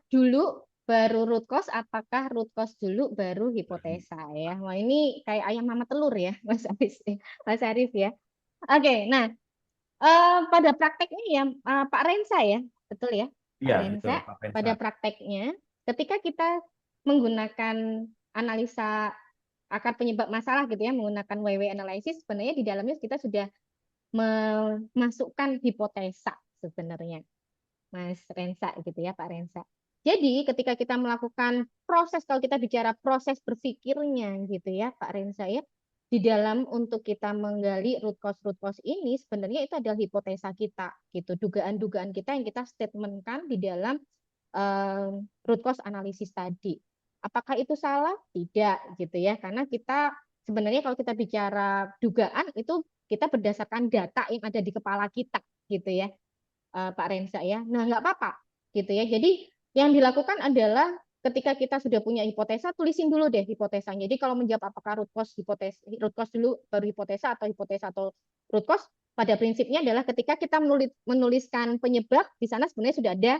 dulu baru root cause, apakah root cause dulu baru hipotesa ya? Wah ini kayak ayam mama telur ya, Mas Arif, Mas Arif ya. Oke, nah pada prakteknya ya Pak Rensa ya, betul ya? Pak Iya, betul, Rensa, Pak Rensa. pada prakteknya ketika kita menggunakan analisa akar penyebab masalah gitu ya, menggunakan WW analysis, sebenarnya di dalamnya kita sudah memasukkan hipotesa sebenarnya, Mas Rensa gitu ya, Pak Rensa. Jadi ketika kita melakukan proses, kalau kita bicara proses berpikirnya gitu ya, Pak Rensa ya, di dalam untuk kita menggali root cause ini sebenarnya itu adalah hipotesa kita gitu, dugaan-dugaan kita yang kita statementkan di dalam root cause analisis tadi. Apakah itu salah? Tidak gitu ya, karena kita sebenarnya kalau kita bicara dugaan itu kita berdasarkan data yang ada di kepala kita gitu ya, Pak Rensa ya. Nah, nggak apa-apa gitu ya. Jadi yang dilakukan adalah ketika kita sudah punya hipotesa, tulisin dulu deh hipotesanya. Jadi kalau menjawab apakah root cause dulu baru hipotesa atau root cause, pada prinsipnya adalah ketika kita menuliskan penyebab, di sana sebenarnya sudah ada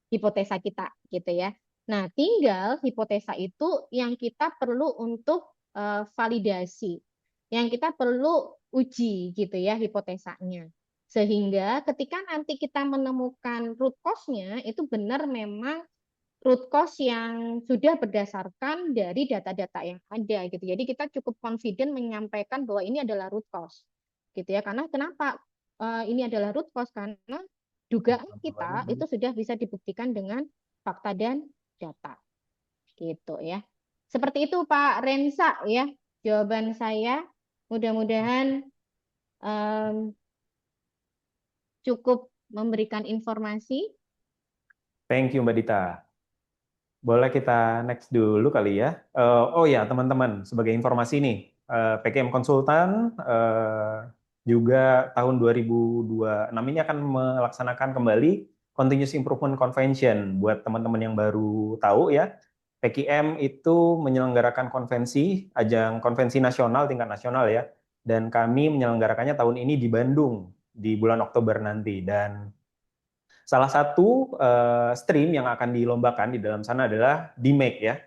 hipotesa kita gitu ya. Nah, tinggal hipotesa itu yang kita perlu untuk validasi, yang kita perlu uji gitu ya hipotesanya. Sehingga ketika nanti kita menemukan root cause-nya itu benar memang root cause yang sudah berdasarkan dari data-data yang ada gitu. Jadi kita cukup confident menyampaikan bahwa ini adalah root cause gitu ya. Karena kenapa ini adalah root cause? Karena dugaan kita itu sudah bisa dibuktikan dengan fakta dan data gitu ya. Seperti itu Pak Rensa ya jawaban saya. Mudah-mudahan cukup memberikan informasi. Thank you Mbak Dita. Boleh kita next dulu kali ya. Oh ya teman-teman, sebagai informasi nih, PKM Konsultan juga tahun 2026 ini akan melaksanakan kembali Continuous Improvement Convention. Buat teman-teman yang baru tahu ya, PKM itu menyelenggarakan konvensi, ajang konvensi nasional, tingkat nasional ya. Dan kami menyelenggarakannya tahun ini di Bandung, di bulan Oktober nanti. Dan salah satu stream yang akan dilombakan di dalam sana adalah DMake ya.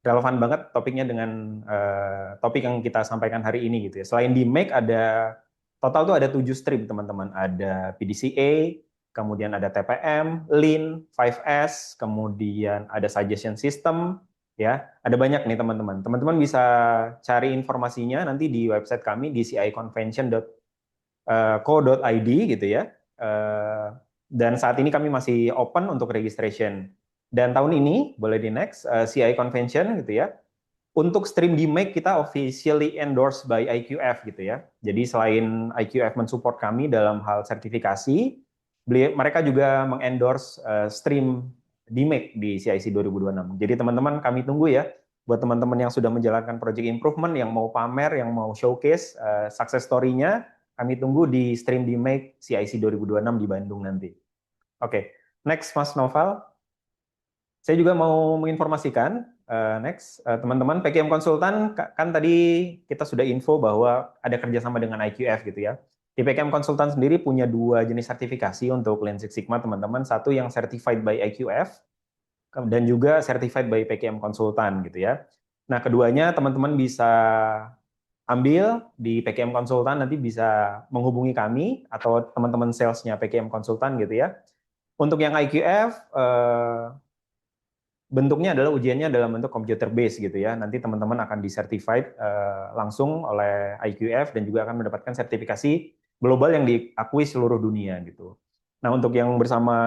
Relevan banget topiknya dengan topik yang kita sampaikan hari ini gitu ya. Selain DMake ada total tuh ada 7 stream teman-teman. Ada PDCA, kemudian ada TPM, Lean, 5S, kemudian ada suggestion system ya. Ada banyak nih teman-teman. Teman-teman bisa cari informasinya nanti di website kami di ciconvention.co.id gitu ya. Dan saat ini kami masih open untuk registration. Dan tahun ini, boleh di next, CI Convention gitu ya. Untuk stream DMake kita officially endorsed by IQF gitu ya. Jadi selain IQF mensupport kami dalam hal sertifikasi, mereka juga mengendorse stream DMake di CIC 2026. Jadi teman-teman kami tunggu ya, buat teman-teman yang sudah menjalankan project improvement, yang mau pamer, yang mau showcase success story-nya, kami tunggu di stream DMake CIC 2026 di Bandung nanti. Oke, next Mas Noval. Saya juga mau menginformasikan, next, teman-teman PKM Konsultan, kan tadi kita sudah info bahwa ada kerjasama dengan IQF gitu ya. Di PKM Konsultan sendiri punya 2 jenis sertifikasi untuk Lean Six Sigma teman-teman. Satu yang certified by IQF, dan juga certified by PKM Konsultan gitu ya. Nah, keduanya teman-teman bisa ambil di PKM Konsultan, nanti bisa menghubungi kami atau teman-teman salesnya PKM Konsultan gitu ya. Untuk yang IQF, bentuknya adalah ujiannya dalam bentuk computer based gitu ya. Nanti teman-teman akan disertified langsung oleh IQF dan juga akan mendapatkan sertifikasi global yang diakui seluruh dunia gitu. Nah, untuk yang bersama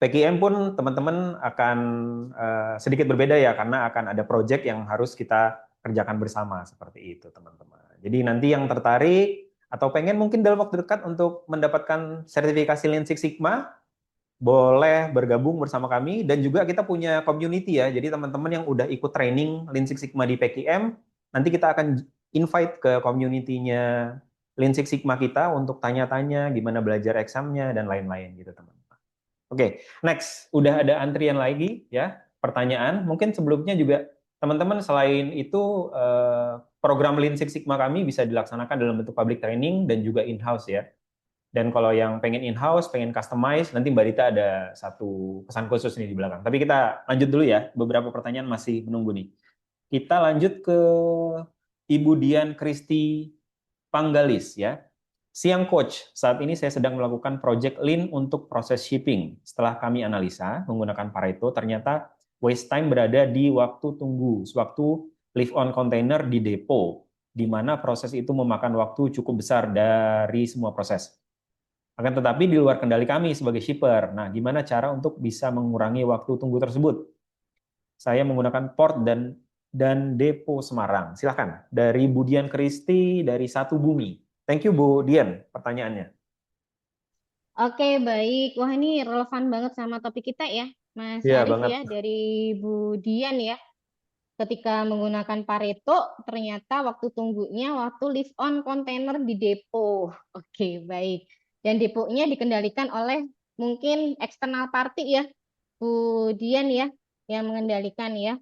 PKM pun teman-teman akan sedikit berbeda ya, karena akan ada project yang harus kita kerjakan bersama seperti itu teman-teman. Jadi nanti yang tertarik atau pengen mungkin dalam waktu dekat untuk mendapatkan sertifikasi Lean Six Sigma, boleh bergabung bersama kami. Dan juga kita punya community ya, jadi teman-teman yang udah ikut training Lean Six Sigma di PKM, nanti kita akan invite ke community-nya Lean Six Sigma kita untuk tanya-tanya gimana belajar examnya dan lain-lain gitu teman-teman. Oke, next. Udah ada antrian lagi ya, pertanyaan. Mungkin sebelumnya juga teman-teman selain itu program Lean Six Sigma kami bisa dilaksanakan dalam bentuk public training dan juga in-house ya. Dan kalau yang pengen in-house, pengen customize, nanti Mbak Dita ada satu pesan khusus nih di belakang. Tapi kita lanjut dulu ya, beberapa pertanyaan masih menunggu nih. Kita lanjut ke Ibu Dian Kristi Panggalis ya. Siang Coach, saat ini saya sedang melakukan project Lean untuk proses shipping. Setelah kami analisa menggunakan Pareto, ternyata waste time berada di waktu tunggu, sewaktu lift on container di depo, di mana proses itu memakan waktu cukup besar dari semua proses. Akan tetapi di luar kendali kami sebagai shipper. Nah, gimana cara untuk bisa mengurangi waktu tunggu tersebut? Saya menggunakan port dan depo Semarang. Silakan. Dari Budian Kristi dari Satu Bumi. Thank you Bu Dian pertanyaannya. Oke, baik. Wah, ini relevan banget sama topik kita ya, Mas Iya Arief banget. ya, dari Bu Dian ya. Ketika menggunakan Pareto, ternyata waktu tunggunya waktu lift on kontainer di depo. Oke, baik. Dan deponya dikendalikan oleh mungkin eksternal party ya, Bu Dian ya, yang mengendalikan ya.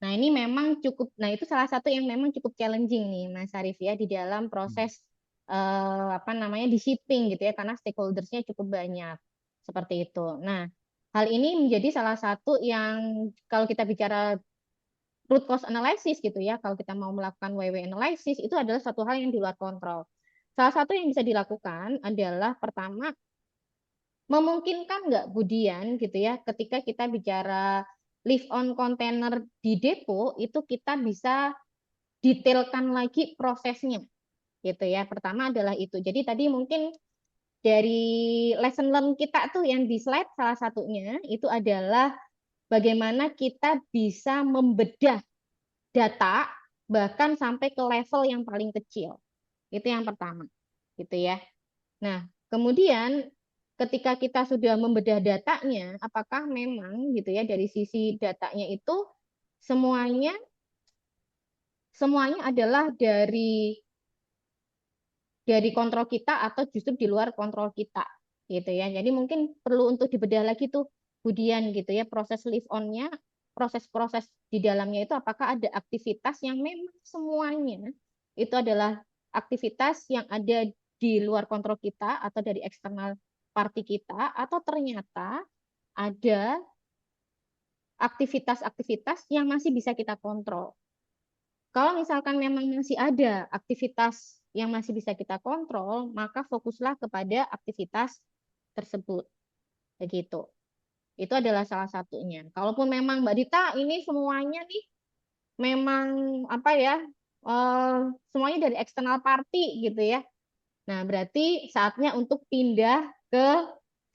Nah, ini memang cukup, nah itu salah satu yang memang cukup challenging nih, Mas Arief ya, di dalam proses apa namanya di shipping gitu ya, karena stakeholders-nya cukup banyak seperti itu. Nah, hal ini menjadi salah satu yang kalau kita bicara root cause analysis gitu ya, kalau kita mau melakukan WW analysis itu adalah satu hal yang di luar kontrol. Salah satu yang bisa dilakukan adalah pertama memungkinkan nggak Budian gitu ya, ketika kita bicara lift on container di depo itu kita bisa detailkan lagi prosesnya gitu ya. Pertama adalah itu. Jadi tadi mungkin dari lesson learn kita tuh yang di slide salah satunya itu adalah bagaimana kita bisa membedah data bahkan sampai ke level yang paling kecil. Itu yang pertama, gitu ya. Nah, kemudian ketika kita sudah membedah datanya, apakah memang gitu ya dari sisi datanya itu semuanya semuanya adalah dari kontrol kita atau justru di luar kontrol kita, gitu ya. Jadi mungkin perlu untuk dibedah lagi tuh kemudian gitu ya proses live on-nya, proses-proses di dalamnya itu apakah ada aktivitas yang memang semuanya itu adalah aktivitas yang ada di luar kontrol kita atau dari eksternal party kita atau ternyata ada aktivitas-aktivitas yang masih bisa kita kontrol. Kalau misalkan memang masih ada aktivitas yang masih bisa kita kontrol, maka fokuslah kepada aktivitas tersebut. Begitu. Itu adalah salah satunya. Kalaupun memang Mbak Dita ini semuanya nih memang apa ya, semuanya dari eksternal party gitu ya. Nah, berarti saatnya untuk pindah ke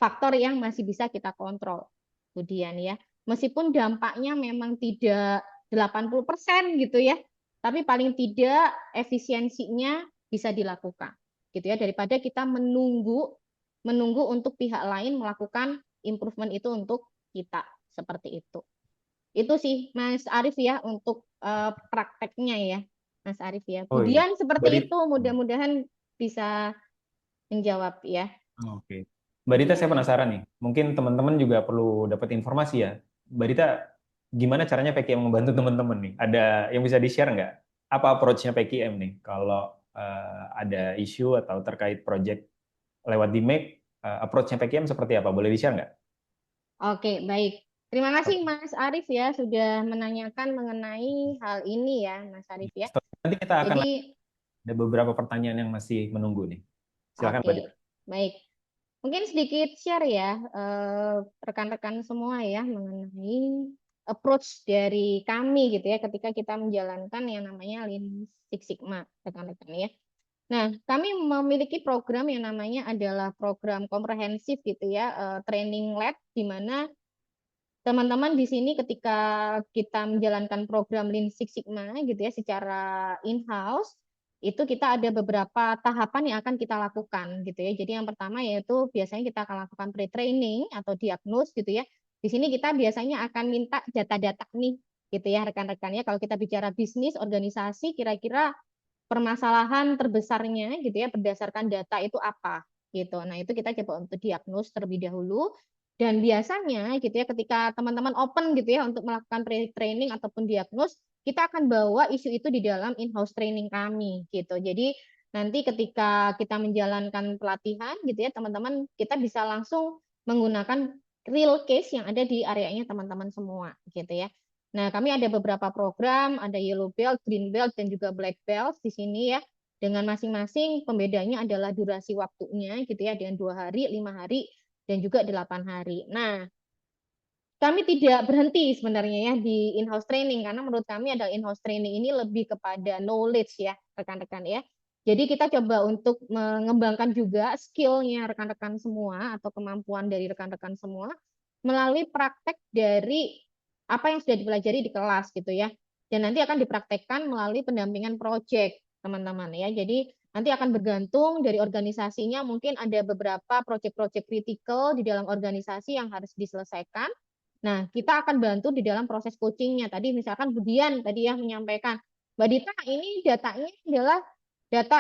faktor yang masih bisa kita kontrol. Kemudian ya, meskipun dampaknya memang tidak 80% gitu ya, tapi paling tidak efisiensinya bisa dilakukan. Gitu ya, daripada kita menunggu untuk pihak lain melakukan improvement itu untuk kita seperti itu. Itu sih Mas Arief ya untuk prakteknya ya, Mas Arief ya. Oh iya. Kemudian seperti itu, mudah-mudahan bisa menjawab ya. Oke. Mbak Dita, saya Iya. penasaran nih. Mungkin teman-teman juga perlu dapat informasi ya. Mbak Dita, gimana caranya PKM membantu teman-teman nih? Ada yang bisa di-share nggak? Apa approach-nya PKM nih? Kalau ada isu atau terkait project lewat di Make, approach-nya PKM seperti apa? Boleh di-share nggak? Oke, baik. Terima kasih Oke. Mas Arief ya sudah menanyakan mengenai hal ini ya, Mas Arief ya. Nanti kita akan Jadi, ada beberapa pertanyaan yang masih menunggu nih. Silakan Mbak Dita. oke, baik. Mungkin sedikit share ya rekan-rekan semua ya mengenai approach dari kami gitu ya ketika kita menjalankan yang namanya Lean Six Sigma, rekan-rekan ya. Nah, kami memiliki program yang namanya adalah program komprehensif gitu ya, training lab di mana teman-teman di sini ketika kita menjalankan program Lean Six Sigma gitu ya secara in-house, itu kita ada beberapa tahapan yang akan kita lakukan gitu ya. Jadi yang pertama yaitu biasanya kita akan lakukan pre-training atau diagnose gitu ya. Di sini kita biasanya akan minta data-data nih gitu ya rekan-rekannya. Kalau kita bicara bisnis, organisasi, kira-kira permasalahan terbesarnya gitu ya berdasarkan data itu apa gitu. Nah, itu kita coba untuk diagnose terlebih dahulu dan biasanya gitu ya ketika teman-teman open gitu ya untuk melakukan training ataupun diagnose, kita akan bawa isu itu di dalam in-house training kami gitu. Jadi nanti ketika kita menjalankan pelatihan gitu ya teman-teman kita bisa langsung menggunakan real case yang ada di areanya teman-teman semua gitu ya. Nah, kami ada beberapa program, ada yellow belt, green belt, dan juga black belt di sini ya. dengan masing-masing pembedanya adalah durasi waktunya gitu ya, dengan 2 hari, 5 hari, dan juga 8 hari. Nah, kami tidak berhenti sebenarnya ya di in-house training, karena menurut kami adalah in-house training ini lebih kepada knowledge ya, rekan-rekan ya. Jadi kita coba untuk mengembangkan juga skill-nya rekan-rekan semua atau kemampuan dari rekan-rekan semua melalui praktek dari apa yang sudah dipelajari di kelas gitu ya. Dan nanti akan dipraktekkan melalui pendampingan project, teman-teman ya. Jadi nanti akan bergantung dari organisasinya, mungkin ada beberapa project-project kritikal di dalam organisasi yang harus diselesaikan. Nah, kita akan bantu di dalam proses coachingnya. Tadi misalkan Budian tadi yang menyampaikan, Mbak Dita ini datanya adalah data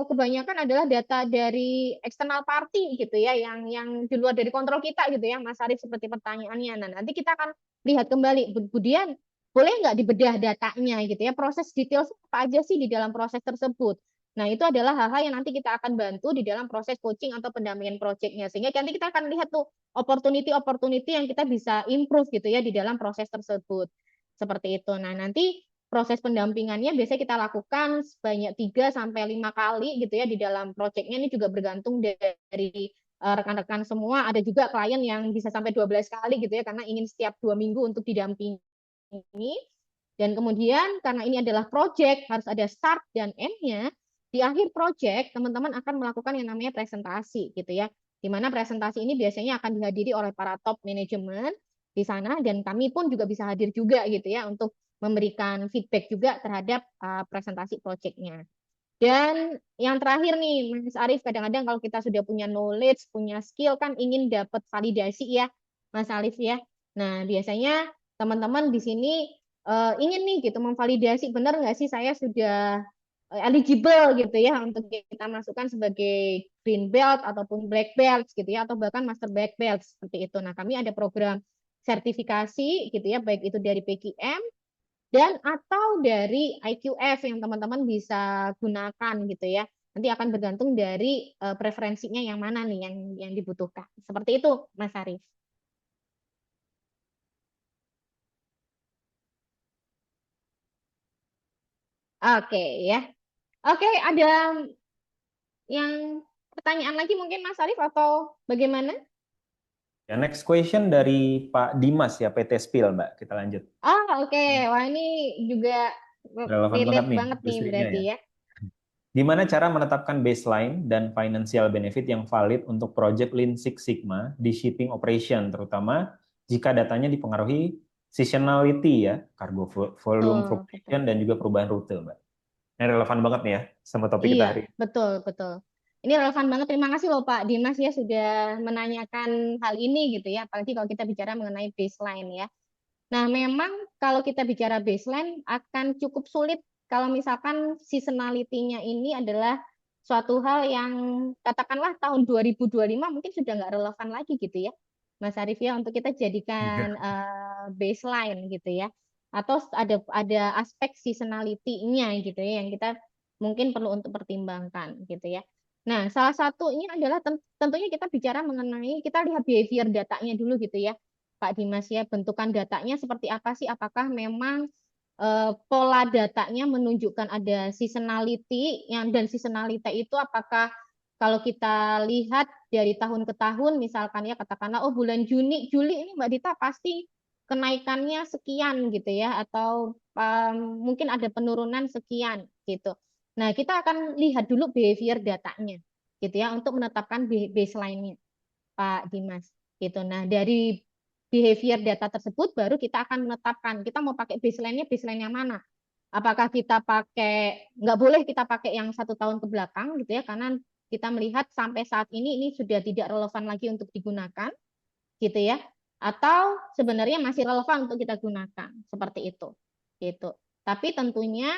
kebanyakan adalah data dari eksternal party gitu ya, yang di luar dari kontrol kita gitu ya, Mas Arief seperti pertanyaannya. Nah, nanti kita akan lihat kembali, Budian boleh nggak dibedah datanya gitu ya, proses detail apa aja sih di dalam proses tersebut. Nah, itu adalah hal-hal yang nanti kita akan bantu di dalam proses coaching atau pendampingan projectnya. Sehingga nanti kita akan lihat tuh opportunity-opportunity yang kita bisa improve gitu ya di dalam proses tersebut. Seperti itu. Nah, nanti proses pendampingannya biasanya kita lakukan sebanyak 3 sampai 5 kali gitu ya di dalam projectnya. Ini juga bergantung dari rekan-rekan semua. Ada juga klien yang bisa sampai 12 kali gitu ya, karena ingin setiap 2 minggu untuk didampingi. Dan kemudian karena ini adalah project, harus ada start dan end-nya. Di akhir project, teman-teman akan melakukan yang namanya presentasi gitu ya. Di mana presentasi ini biasanya akan dihadiri oleh para top manajemen di sana, dan kami pun juga bisa hadir juga gitu ya untuk memberikan feedback juga terhadap presentasi project-nya. Dan yang terakhir nih, Mas Arief, kadang-kadang kalau kita sudah punya knowledge, punya skill kan ingin dapat validasi ya, Mas Arief ya. Nah, biasanya teman-teman di sini ingin nih gitu memvalidasi benar nggak sih saya sudah eligible gitu ya untuk kita masukkan sebagai green belt ataupun black belt gitu ya, atau bahkan master black belt seperti itu. Nah, kami ada program sertifikasi gitu ya, baik itu dari PKM dan atau dari IQF yang teman-teman bisa gunakan gitu ya. Nanti akan bergantung dari preferensinya yang mana nih yang dibutuhkan. Seperti itu, Mas Arief. Oke ya. Oke, ada yang pertanyaan lagi mungkin Mas Arief atau bagaimana? Ya, next question dari Pak Dimas ya, PT Spill, Mbak. Kita lanjut. Oke. Wah, ini juga Relevan banget relate nih banget nih industrinya berarti ya. ya. Gimana cara menetapkan baseline dan financial benefit yang valid untuk project Lean Six Sigma di shipping operation, terutama jika datanya dipengaruhi seasonality ya, cargo volume Betul, betul. fluctuation dan juga perubahan rute, Mbak. Ini relevan banget nih ya sama topik Iya, kita hari ini. betul, betul. Ini relevan banget. Terima kasih loh Pak Dimas ya sudah menanyakan hal ini gitu ya. Apalagi kalau kita bicara mengenai baseline ya. Nah, memang kalau kita bicara baseline akan cukup sulit kalau misalkan seasonality-nya ini adalah suatu hal yang katakanlah tahun 2025 mungkin sudah nggak relevan lagi gitu ya, Mas Arief ya, untuk kita jadikan Iya. baseline gitu ya. Atau ada aspek seasonality-nya gitu ya yang kita mungkin perlu untuk pertimbangkan gitu ya. Nah, salah satunya adalah tentunya kita bicara mengenai, kita lihat behavior datanya dulu gitu ya, Pak Dimas ya, bentukan datanya seperti apa sih? Apakah memang pola datanya menunjukkan ada seasonality dan seasonality itu apakah kalau kita lihat dari tahun ke tahun misalkan ya, katakanlah oh bulan Juli ini Mbak Dita pasti kenaikannya sekian gitu ya, atau mungkin ada penurunan sekian gitu. Nah, kita akan lihat dulu behavior datanya gitu ya untuk menetapkan baseline-nya, Pak Dimas gitu. Nah, dari behavior data tersebut baru kita akan menetapkan kita mau pakai baseline-nya baseline yang mana. Apakah kita pakai, nggak boleh kita pakai yang 1 tahun ke belakang gitu ya, karena kita melihat sampai saat ini sudah tidak relevan lagi untuk digunakan gitu ya, atau sebenarnya masih relevan untuk kita gunakan seperti itu gitu. Tapi tentunya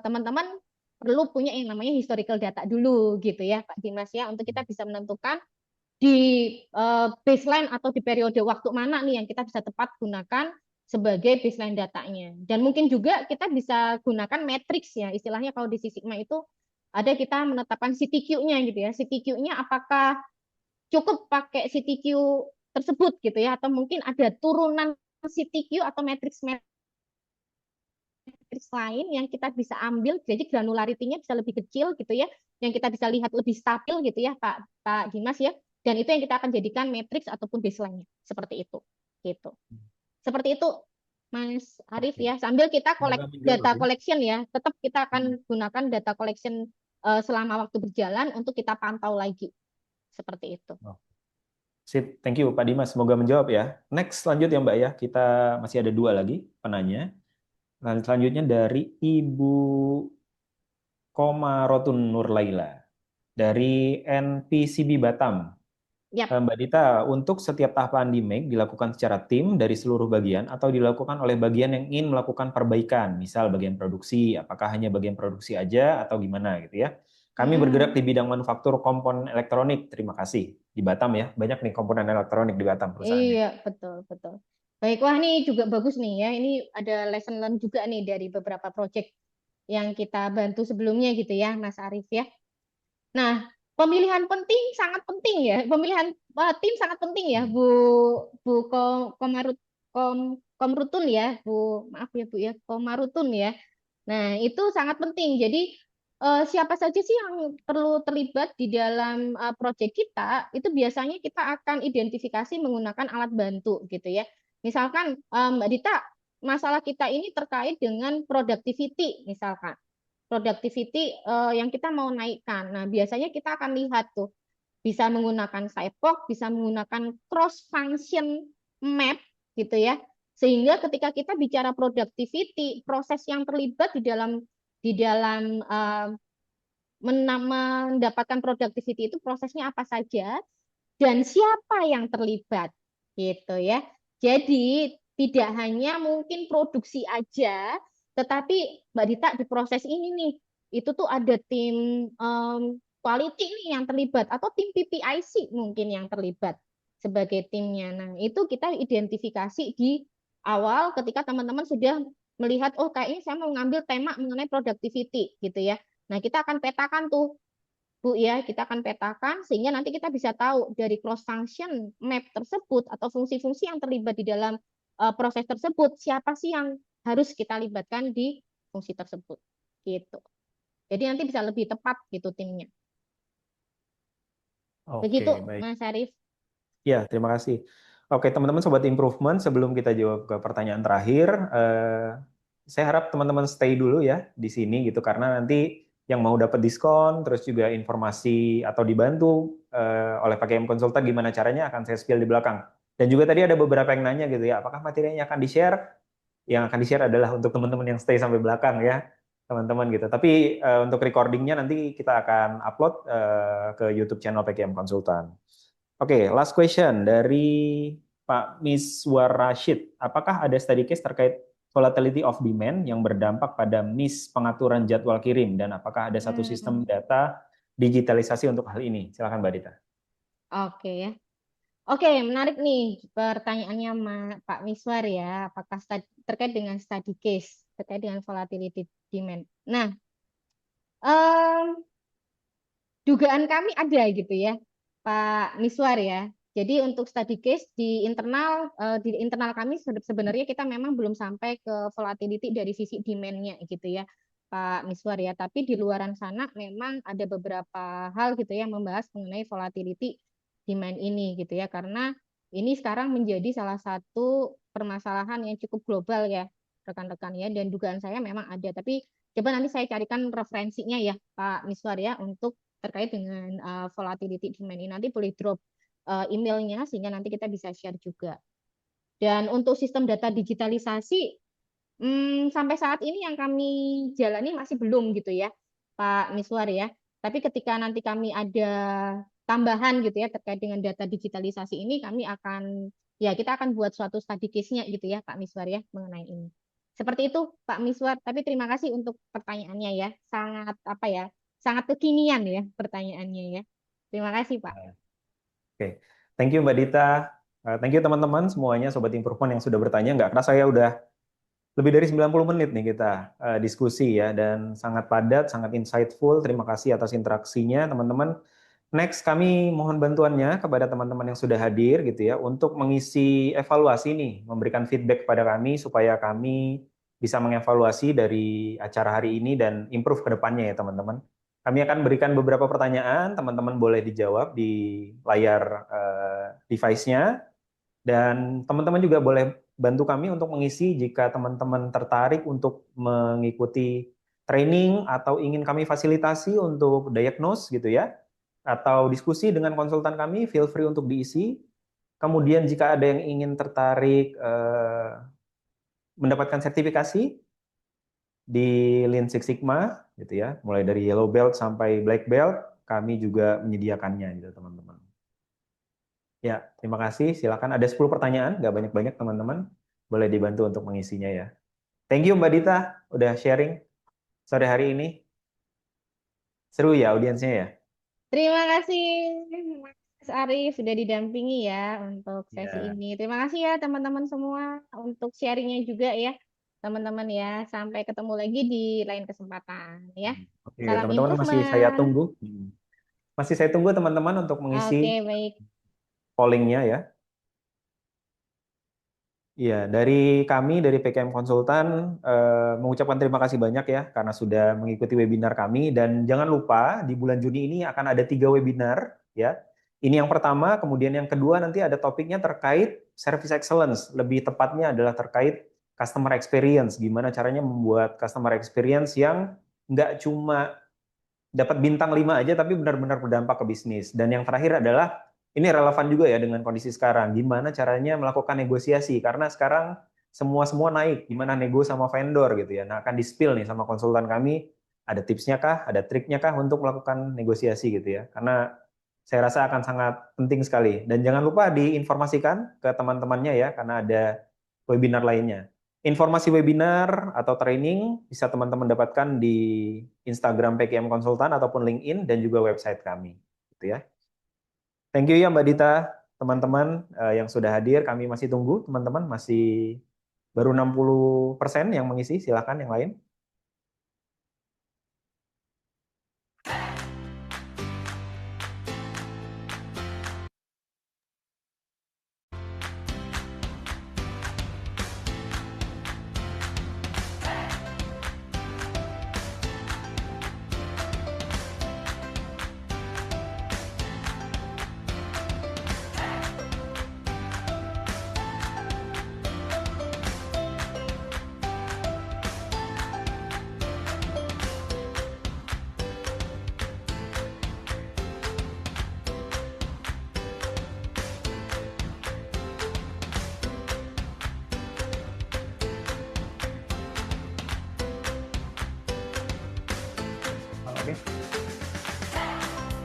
teman-teman perlu punya yang namanya historical data dulu gitu ya Pak Dimas ya, untuk kita bisa menentukan di baseline atau di periode waktu mana nih yang kita bisa tepat gunakan sebagai baseline datanya. Dan mungkin juga kita bisa gunakan matrix ya, istilahnya kalau di Six Sigma itu ada kita menetapkan CTQ-nya gitu ya. CTQ-nya apakah cukup pakai CTQ tersebut gitu ya, atau mungkin ada turunan CTQ atau matrix matriks lain yang kita bisa ambil, jadi granularity-nya bisa lebih kecil gitu ya, yang kita bisa lihat lebih stabil gitu ya Pak Dimas ya, dan itu yang kita akan jadikan matriks ataupun baseline-nya seperti itu gitu. Seperti itu Mas Arif Oke. ya, sambil kita Semoga data menjawab ya. collection ya, tetap kita akan gunakan data collection selama waktu berjalan untuk kita pantau lagi seperti itu. Oh, sip, thank you Pak Dimas. Semoga menjawab ya. Next, lanjut ya Mbak ya. Kita masih ada 2 lagi penanya. Selanjutnya dari Ibu Komarotun Nurlaila dari NPCB Batam. Yap. Mbak Dita, untuk setiap tahapan di make dilakukan secara tim dari seluruh bagian atau dilakukan oleh bagian yang ingin melakukan perbaikan, misal bagian produksi, apakah hanya bagian produksi aja atau gimana gitu ya. Kami bergerak di bidang manufaktur komponen elektronik, terima kasih. Di Batam ya, banyak nih komponen elektronik di Batam perusahaannya. Iya, betul, betul. Baik, wah ini juga bagus nih ya. Ini ada lesson learn juga nih dari beberapa project yang kita bantu sebelumnya gitu ya, Mas Arif ya. Nah, pemilihan penting sangat penting ya. Pemilihan tim sangat penting ya, Bu Komarut Komrutun ya, Bu. Maaf ya Bu ya, Komarutun ya. Nah, itu sangat penting. Jadi siapa saja sih yang perlu terlibat di dalam proyek kita, itu biasanya kita akan identifikasi menggunakan alat bantu gitu ya. Misalkan Mbak Dita, masalah kita ini terkait dengan productivity misalkan. Productivity yang kita mau naikkan. Nah, biasanya kita akan lihat tuh bisa menggunakan sidewalk, bisa menggunakan cross function map gitu ya. Sehingga ketika kita bicara productivity, proses yang terlibat di dalam mendapatkan productivity itu prosesnya apa saja dan siapa yang terlibat gitu ya. Jadi tidak hanya mungkin produksi aja, tetapi Mbak Dita di proses ini nih itu tuh ada tim quality nih yang terlibat atau tim PPIC mungkin yang terlibat sebagai timnya. Nah, itu kita identifikasi di awal ketika teman-teman sudah melihat oh kayaknya saya mau ngambil tema mengenai productivity gitu ya. Nah, kita akan petakan tuh Bu ya, kita akan petakan sehingga nanti kita bisa tahu dari cross function map tersebut atau fungsi-fungsi yang terlibat di dalam proses tersebut, siapa sih yang harus kita libatkan di fungsi tersebut. Gitu. Jadi nanti bisa lebih tepat gitu timnya. Oke, Begitu, baik. Mas Arif. Ya, terima kasih. Oke, teman-teman Sobat Improvement, sebelum kita jawab ke pertanyaan terakhir, saya harap teman-teman stay dulu ya di sini gitu, karena nanti yang mau dapat diskon, terus juga informasi atau dibantu oleh PKM Konsultan gimana caranya akan saya spill di belakang. Dan juga tadi ada beberapa yang nanya gitu ya, apakah materinya akan di-share? Yang akan di-share adalah untuk teman-teman yang stay sampai belakang ya, teman-teman gitu. Tapi untuk recordingnya nanti kita akan upload ke YouTube channel PKM Konsultan. Oke, last question dari Pak Miswar Rashid. Apakah ada study case terkait volatility of demand yang berdampak pada miss pengaturan jadwal kirim? Dan apakah ada satu sistem data digitalisasi untuk hal ini? Silakan Mbak Dita. Oke ya. Oke, menarik nih pertanyaannya Pak Miswar ya. Apakah terkait dengan study case, terkait dengan volatility demand. Nah, dugaan kami ada gitu ya, Pak Miswar ya. Jadi untuk study case di internal kami sebenarnya kita memang belum sampai ke volatility dari sisi demand-nya gitu ya, Pak Miswar ya. Tapi di luaran sana memang ada beberapa hal gitu ya membahas mengenai volatility demand ini gitu ya, karena ini sekarang menjadi salah satu permasalahan yang cukup global ya, rekan-rekan ya. Dan dugaan saya memang ada, tapi coba nanti saya carikan referensinya ya, Pak Miswar ya, untuk terkait dengan volatility demand ini. Nanti boleh drop emailnya sehingga nanti kita bisa share juga. Dan untuk sistem data digitalisasi, sampai saat ini yang kami jalani masih belum gitu ya, Pak Miswar ya. Tapi ketika nanti kami ada tambahan gitu ya terkait dengan data digitalisasi ini, kita akan buat suatu study case-nya gitu ya, Pak Miswar ya, mengenai ini. Seperti itu, Pak Miswar. Tapi terima kasih untuk pertanyaannya ya. Sangat kekinian ya pertanyaannya ya. Terima kasih, Pak. Oke, thank you Mbak Dita. Thank you teman-teman semuanya, Sobat Improvement yang sudah bertanya. Nggak kerasa ya udah lebih dari 90 menit nih kita diskusi ya, dan sangat padat, sangat insightful. Terima kasih atas interaksinya teman-teman. Next, kami mohon bantuannya kepada teman-teman yang sudah hadir gitu ya, untuk mengisi evaluasi nih, memberikan feedback kepada kami supaya kami bisa mengevaluasi dari acara hari ini dan improve ke depannya ya teman-teman. Kami akan berikan beberapa pertanyaan, teman-teman boleh dijawab di layar device-nya, dan teman-teman juga boleh bantu kami untuk mengisi jika teman-teman tertarik untuk mengikuti training atau ingin kami fasilitasi untuk diagnose gitu ya, atau diskusi dengan konsultan kami, feel free untuk diisi. Kemudian jika ada yang ingin tertarik mendapatkan sertifikasi di Lean Six Sigma gitu ya, mulai dari yellow belt sampai black belt, kami juga menyediakannya gitu teman-teman. Ya, terima kasih. Silakan, ada 10 pertanyaan, nggak banyak-banyak teman-teman. Boleh dibantu untuk mengisinya ya. Thank you Mbak Dita, udah sharing sore hari ini. Seru ya audiensnya ya? Terima kasih Mas Arif sudah didampingi ya untuk sesi Ya. ini. Terima kasih ya teman-teman semua untuk sharingnya juga ya teman-teman ya. Sampai ketemu lagi di lain kesempatan ya. Oke, Salam teman-teman masih saya improvement. tunggu. Masih saya tunggu teman-teman untuk Oke, mengisi baik. pollingnya ya. Iya, dari kami, dari PKM Konsultan, mengucapkan terima kasih banyak ya, karena sudah mengikuti webinar kami. Dan jangan lupa, di bulan Juni ini akan ada 3 webinar. Ya. Ini yang pertama, kemudian yang kedua nanti ada topiknya terkait Service Excellence. Lebih tepatnya adalah terkait Customer Experience. Gimana caranya membuat Customer Experience yang nggak cuma dapat bintang 5 aja, tapi benar-benar berdampak ke bisnis. Dan yang terakhir adalah, ini relevan juga ya dengan kondisi sekarang, gimana caranya melakukan negosiasi, karena sekarang semua naik, gimana nego sama vendor gitu ya. Nah, akan di-spill nih sama konsultan kami, ada tipsnya kah, ada triknya kah untuk melakukan negosiasi gitu ya. Karena saya rasa akan sangat penting sekali. Dan jangan lupa diinformasikan ke teman-temannya ya, karena ada webinar lainnya. Informasi webinar atau training bisa teman-teman dapatkan di Instagram PKM Konsultan ataupun LinkedIn dan juga website kami. Gitu ya. Thank you ya Mbak Dita, teman-teman yang sudah hadir. Kami masih tunggu teman-teman, masih baru 60% yang mengisi. Silakan yang lain. Oke.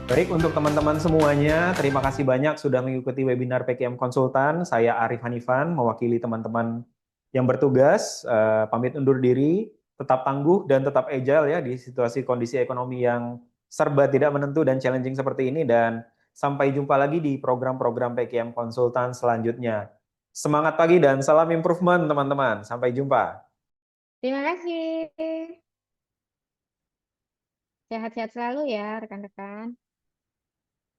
Baik, untuk teman-teman semuanya, terima kasih banyak sudah mengikuti webinar PKM Konsultan. Saya Arif Hanifan, mewakili teman-teman yang bertugas. Pamit undur diri, tetap tangguh dan tetap agile ya di situasi kondisi ekonomi yang serba tidak menentu dan challenging seperti ini. Dan sampai jumpa lagi di program-program PKM Konsultan selanjutnya. Semangat pagi dan salam improvement teman-teman. Sampai jumpa. Terima kasih. Sehat-sehat selalu ya rekan-rekan.